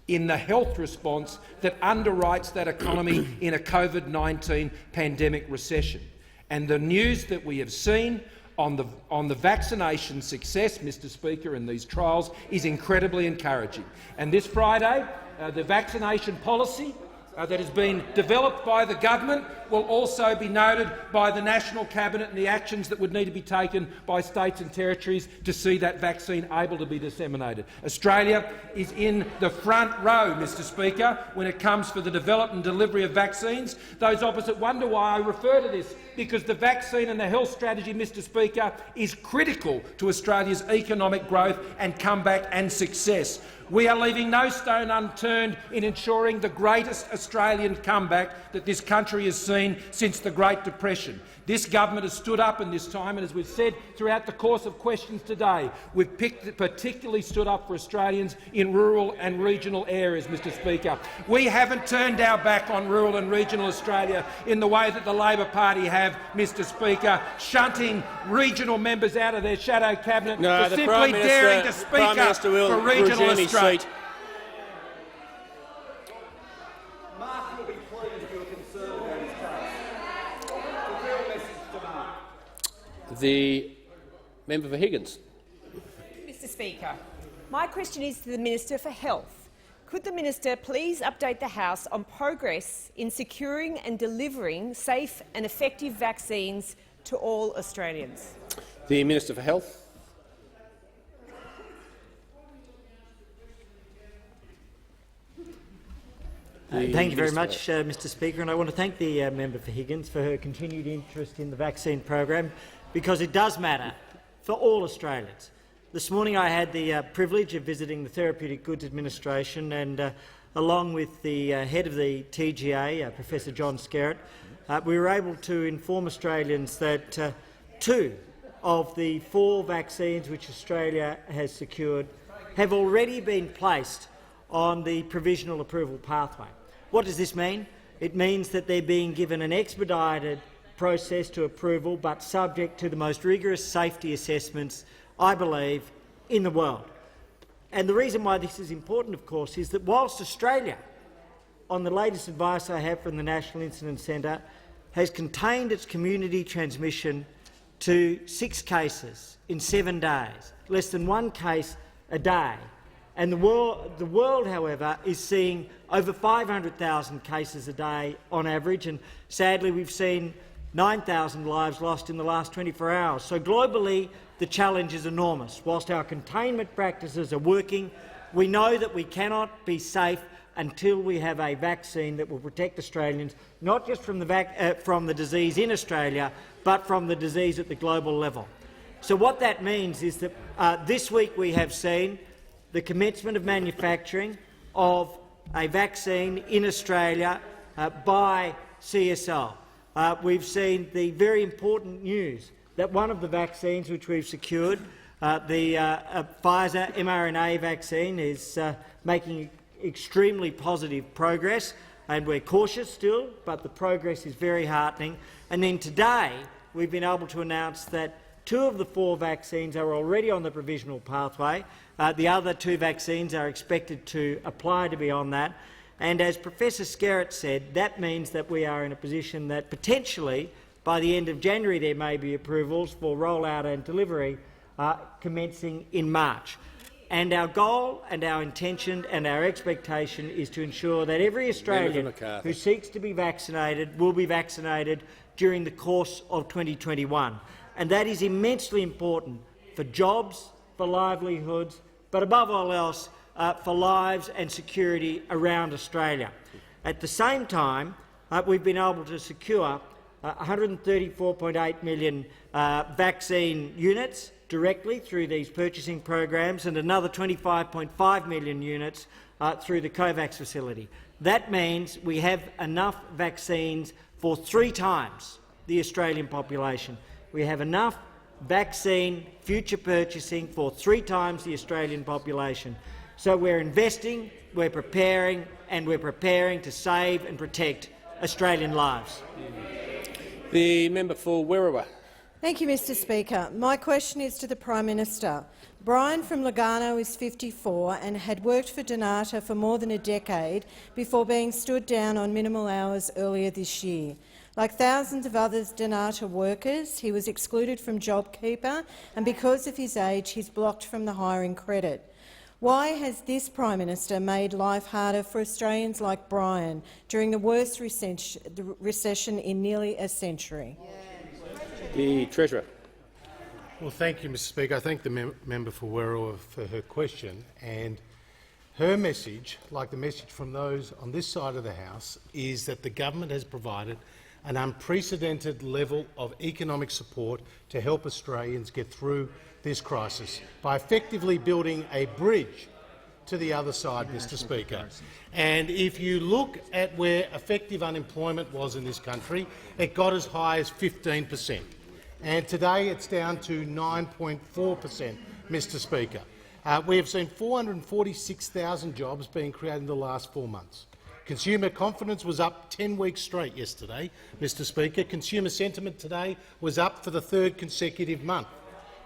C: in the health response that underwrites that economy in a COVID-19 pandemic recession. And the news that we have seen on the vaccination success, Mr Speaker, in these trials is incredibly encouraging. And this Friday, the vaccination policy that has been developed by the government will also be noted by the National Cabinet and the actions that would need to be taken by states and territories to see that vaccine able to be disseminated. Australia is in the front row, Mr Speaker, when it comes for the development and delivery of vaccines. Those opposite wonder why I refer to this, because the vaccine and the health strategy, Mr Speaker, is critical to Australia's economic growth and comeback and success. We are leaving no stone unturned in ensuring the greatest Australian comeback that this country has seen since the Great Depression. This government has stood up in this time, and as we've said throughout the course of questions today, we've particularly stood up for Australians in rural and regional areas, Mr Speaker. We haven't turned our back on rural and regional Australia in the way that the Labor Party have, Mr Speaker, shunting regional members out of their shadow cabinet for simply daring to speak up for regional Australia.
L: Mark will be pleased you are concerned about his case. The real message to Mark.
A: The member for Higgins.
N: Mr Speaker, my question is to the Minister for Health. Could the Minister please update the House on progress in securing and delivering safe and effective vaccines to all Australians?
A: The Minister for Health.
X: Thank you very much, Mr Speaker, and I want to thank the member for Higgins for her continued interest in the vaccine program, because it does matter for all Australians. This morning I had the privilege of visiting the Therapeutic Goods Administration and, along with the head of the TGA, Professor John Skerritt, we were able to inform Australians that 2 of the 4 vaccines which Australia has secured have already been placed on the provisional approval pathway. What does this mean? It means that they're being given an expedited process to approval, but subject to the most rigorous safety assessments, I believe, in the world. And the reason why this is important, of course, is that whilst Australia, on the latest advice I have from the National Incident Centre, has contained its community transmission to 6 cases in 7 days, less than 1 case a day. And the world, however, is seeing over 500,000 cases a day on average, and sadly we've seen 9,000 lives lost in the last 24 hours. So globally, the challenge is enormous. Whilst our containment practices are working, we know that we cannot be safe until we have a vaccine that will protect Australians, not just from the disease in Australia, but from the disease at the global level. So what that means is that this week we have seen the commencement of manufacturing of a vaccine in Australia by CSL. We've seen the very important news that one of the vaccines which we've secured, the Pfizer mRNA vaccine, is making extremely positive progress, and we're cautious still, but the progress is very heartening. And then today we've been able to announce that 2 of the 4 vaccines are already on the provisional pathway. The other 2 vaccines are expected to apply to be on that. And as Professor Skerritt said, that means that we are in a position that potentially by the end of January there may be approvals for rollout and delivery commencing in March. And our goal and our intention and our expectation is to ensure that every Australian who seeks to be vaccinated will be vaccinated during the course of 2021. And that is immensely important for jobs, for livelihoods, but above all else for lives and security around Australia. At the same time, we've been able to secure 134.8 million vaccine units directly through these purchasing programs and another 25.5 million units through the COVAX facility. That means we have enough vaccines for 3 times the Australian population. We have enough vaccine future purchasing for 3 times the Australian population. So we're investing, we're preparing, and we're preparing to save and protect Australian lives.
A: The member for Werriwa.
J: Thank you, Mr Speaker. My question is to the Prime Minister. Brian from Lugano is 54 and had worked for Donata for more than a decade before being stood down on minimal hours earlier this year. Like thousands of other Donata workers, he was excluded from JobKeeper, and because of his age, he's blocked from the hiring credit. Why has this Prime Minister made life harder for Australians like Brian during the worst recession in nearly a century?
A: The Treasurer.
F: Well, thank you, Mr Speaker. I thank the member for Werriwa for her question. And her message, like the message from those on this side of the House, is that the government has provided an unprecedented level of economic support to help Australians get through this crisis by effectively building a bridge to the other side, Mr Speaker. And if you look at where effective unemployment was in this country, it got as high as 15%. And today it's down to 9.4%, Mr Speaker. We have seen 446,000 jobs being created in the last 4 months. Consumer confidence was up 10 weeks straight yesterday, Mr Speaker. Consumer sentiment today was up for the 3rd consecutive month,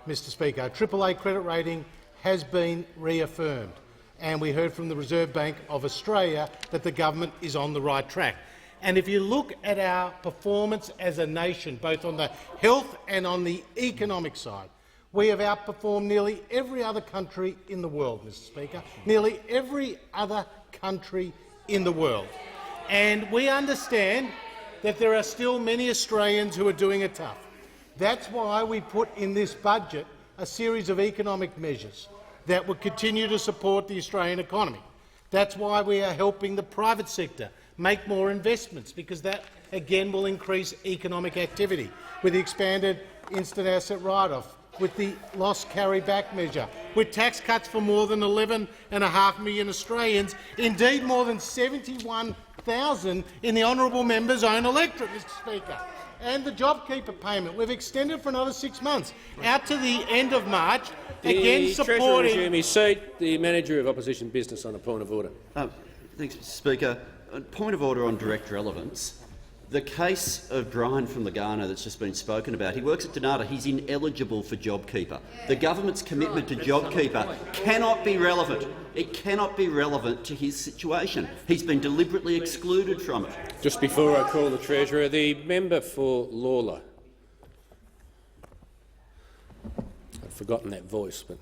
F: Mr Speaker. Our AAA credit rating has been reaffirmed, and we heard from the Reserve Bank of Australia that the government is on the right track. And if you look at our performance as a nation, both on the health and on the economic side, we have outperformed nearly every other country in the world, Mr Speaker, nearly every other country in the world. And we understand that there are still many Australians who are doing it tough. That's why we put in this budget a series of economic measures that will continue to support the Australian economy. That's why we are helping the private sector make more investments, because that again will increase economic activity with the expanded instant asset write-off, with the loss carry-back measure, with tax cuts for more than 11.5 million Australians, indeed more than 71,000 in the honourable member's own electorate, Mr Speaker. And the JobKeeper payment we've extended for another 6 months, out to the end of March, again supporting—
A: The Treasurer resume his seat. The Manager of Opposition Business on a point of order.
P: Thanks, Mr Speaker. A point of order on direct relevance.
M: The case of Brian from Lugano that's just been spoken about, he works at Donata. He's ineligible for JobKeeper. The government's commitment to JobKeeper cannot be relevant. It cannot be relevant to his situation. He's been deliberately excluded from it.
A: Just before I call the Treasurer, the member for Lawler. I've forgotten that voice, but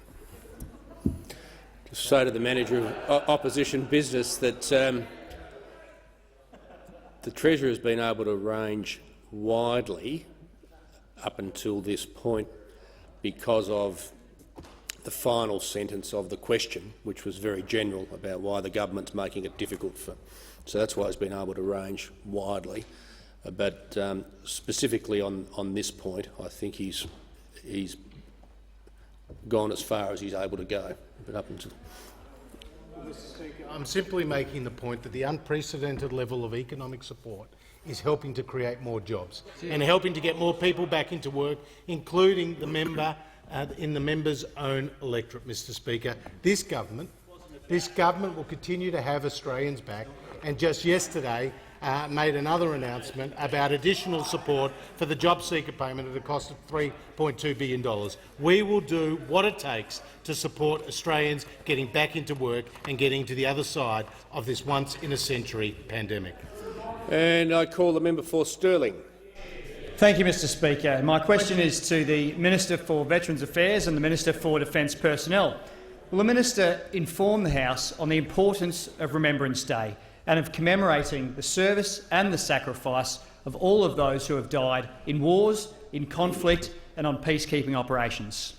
A: just say to the Manager of Opposition Business that the Treasurer has been able to range widely up until this point because of the final sentence of the question, which was very general about why the government's making it difficult for. So that's why he's been able to range widely. But specifically on this point, I think he's gone as far as he's able to go. But up until
F: Mr. Speaker, I'm simply making the point that the unprecedented level of economic support is helping to create more jobs and helping to get more people back into work, including the member in the member's own electorate. Mr. Speaker, this government will continue to have Australians back, and just yesterday made another announcement about additional support for the job seeker payment at a cost of $3.2 billion. We will do what it takes to support Australians getting back into work and getting to the other side of this once-in-a-century pandemic.
A: And I call the member for Stirling.
P: Thank you, Mr. Speaker. My question is to the Minister for Veterans Affairs and the Minister for Defence Personnel. Will the Minister inform the House on the importance of Remembrance Day and of commemorating the service and the sacrifice of all of those who have died in wars, in conflict and on peacekeeping operations?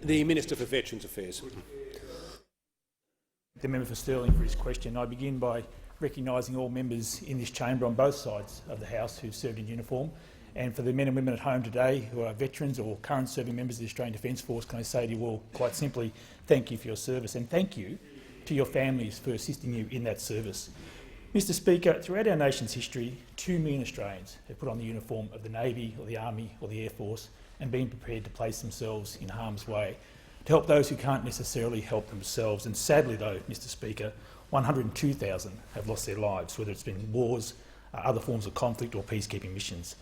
A: The Minister for Veterans Affairs.
Q: The member for Stirling for his question. I begin by recognising all members in this chamber on both sides of the House who served in uniform, and for the men and women at home today who are veterans or current serving members of the Australian Defence Force, can I say to you all quite simply, thank you for your service, and thank you to your families for assisting you in that service. Mr. Speaker, throughout our nation's history, 2 million Australians have put on the uniform of the Navy or the Army or the Air Force and been prepared to place themselves in harm's way to help those who can't necessarily help themselves. And sadly, though, Mr. Speaker, 102,000 have lost their lives, whether it's been wars, other forms of conflict or peacekeeping missions.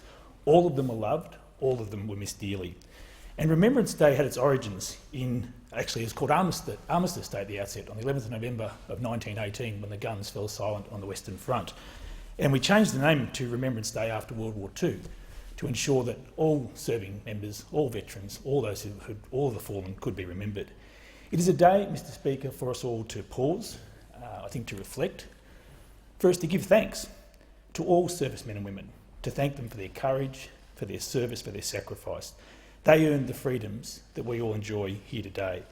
Q: All of them were loved, all of them were missed dearly. And Remembrance Day had its origins in, actually it's called Armistice Day at the outset, on the 11th of November of 1918, when the guns fell silent on the Western Front. And we changed the name to Remembrance Day after World War II to ensure that all serving members, all veterans, all those who had, all of the fallen could be remembered. It is a day, Mr. Speaker, for us all to pause, I think to reflect, for us to give thanks to all servicemen and women, to thank them for their courage, for their service, for their sacrifice. They earned the freedoms that we all enjoy here today.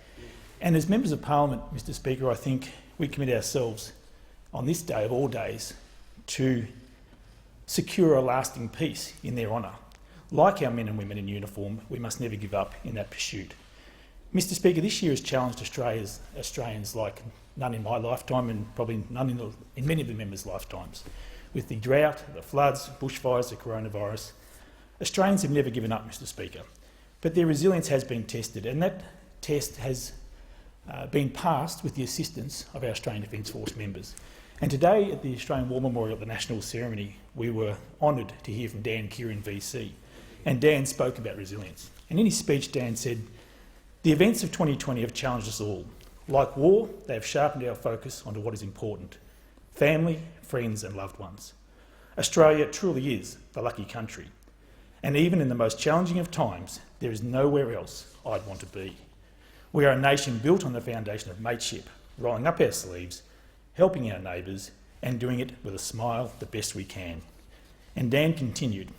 Q: And as members of Parliament, Mr. Speaker, I think we commit ourselves on this day of all days to secure a lasting peace in their honour. Like our men and women in uniform, we must never give up in that pursuit. Mr. Speaker, this year has challenged Australians like none in my lifetime and probably none in many of the members' lifetimes. With the drought, the floods, bushfires, the coronavirus, Australians have never given up, Mr. Speaker. But their resilience has been tested, and that test has been passed with the assistance of our Australian Defence Force members. And today at the Australian War Memorial at the National Ceremony, we were honoured to hear from Dan Kieran VC. And Dan spoke about resilience. And in his speech, Dan said, "The events of 2020 have challenged us all. Like war, they have sharpened our focus onto what is important: family, friends and loved ones. Australia truly is the lucky country. And even in the most challenging of times, there is nowhere else I'd want to be. We are a nation built on the foundation of mateship, rolling up our sleeves, helping our neighbours and doing it with a smile the best we can." And Dan continued,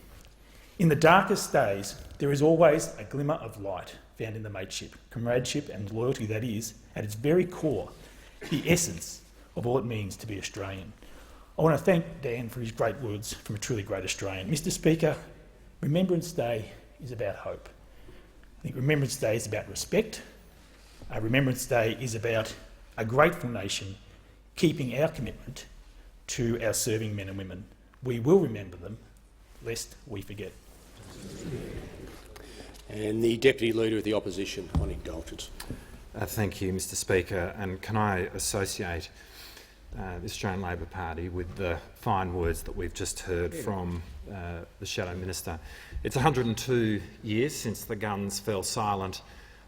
Q: "In the darkest days, there is always a glimmer of light found in the mateship, comradeship and loyalty that is, at its very core, the essence of all it means to be Australian." I want to thank Dan for his great words from a truly great Australian. Mr. Speaker, Remembrance Day is about hope. I think Remembrance Day is about respect. Remembrance Day is about a grateful nation keeping our commitment to our serving men and women. We will remember them, lest we forget.
A: And the Deputy Leader of the Opposition on indulgence.
R: Thank you, Mr. Speaker. And can I associate
B: the Australian Labor Party with the fine words that we've just heard from the Shadow Minister. It's 102 years since the guns fell silent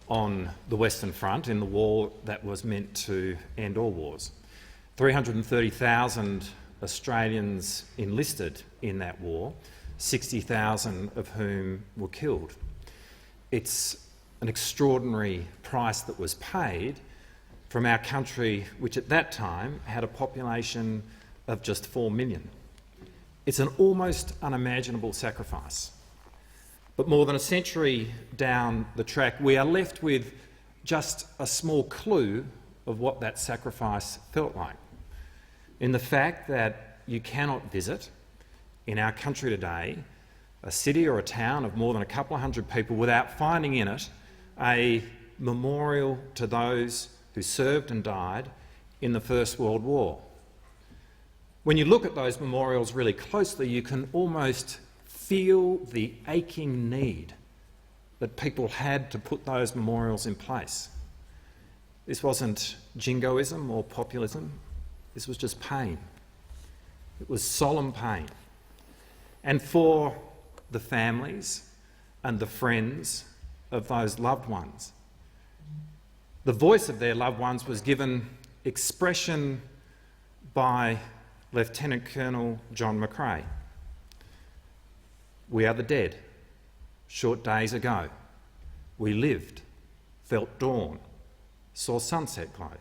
B: on the Western Front in the war that was meant to end all wars. 330,000 Australians enlisted in that war, 60,000 of whom were killed. It's an extraordinary price that was paid from our country, which at that time had a population of just 4 million. It's an almost unimaginable sacrifice. But more than a century down the track, we are left with just a small clue of what that sacrifice felt like, in the fact that you cannot visit in our country today a city or a town of more than a couple of hundred people without finding in it a memorial to those who served and died in the First World War. When you look at those memorials really closely, you can almost feel the aching need that people had to put those memorials in place. This wasn't jingoism or populism, this was just pain. It was solemn pain. And for the families and the friends of those loved ones, the voice of their loved ones was given expression by Lieutenant Colonel John McCrae. We are the dead. Short days ago, we lived, felt dawn, saw sunset glow,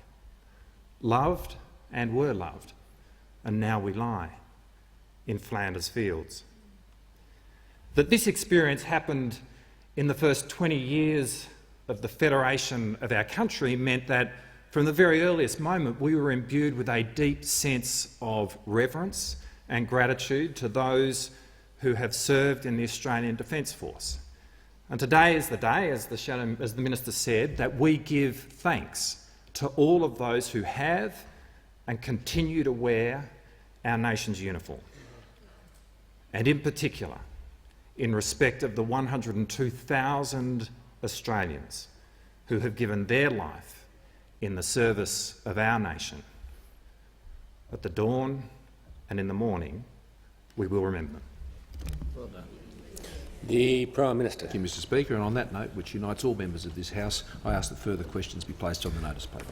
B: loved and were loved, and now we lie in Flanders fields. That this experience happened in the first 20 years of the federation of our country meant that from the very earliest moment we were imbued with a deep sense of reverence and gratitude to those who have served in the Australian Defence Force. And today is the day, as the Minister said, that we give thanks to all of those who have and continue to wear our nation's uniform, and in particular in respect of the 102,000 Australians who have given their life in the service of our nation. At the dawn and in the morning, we will remember them.
A: Well done. The Prime Minister.
R: Thank you, Mr. Speaker. And on that note, which unites all members of this House, I ask that further questions be placed on the notice paper.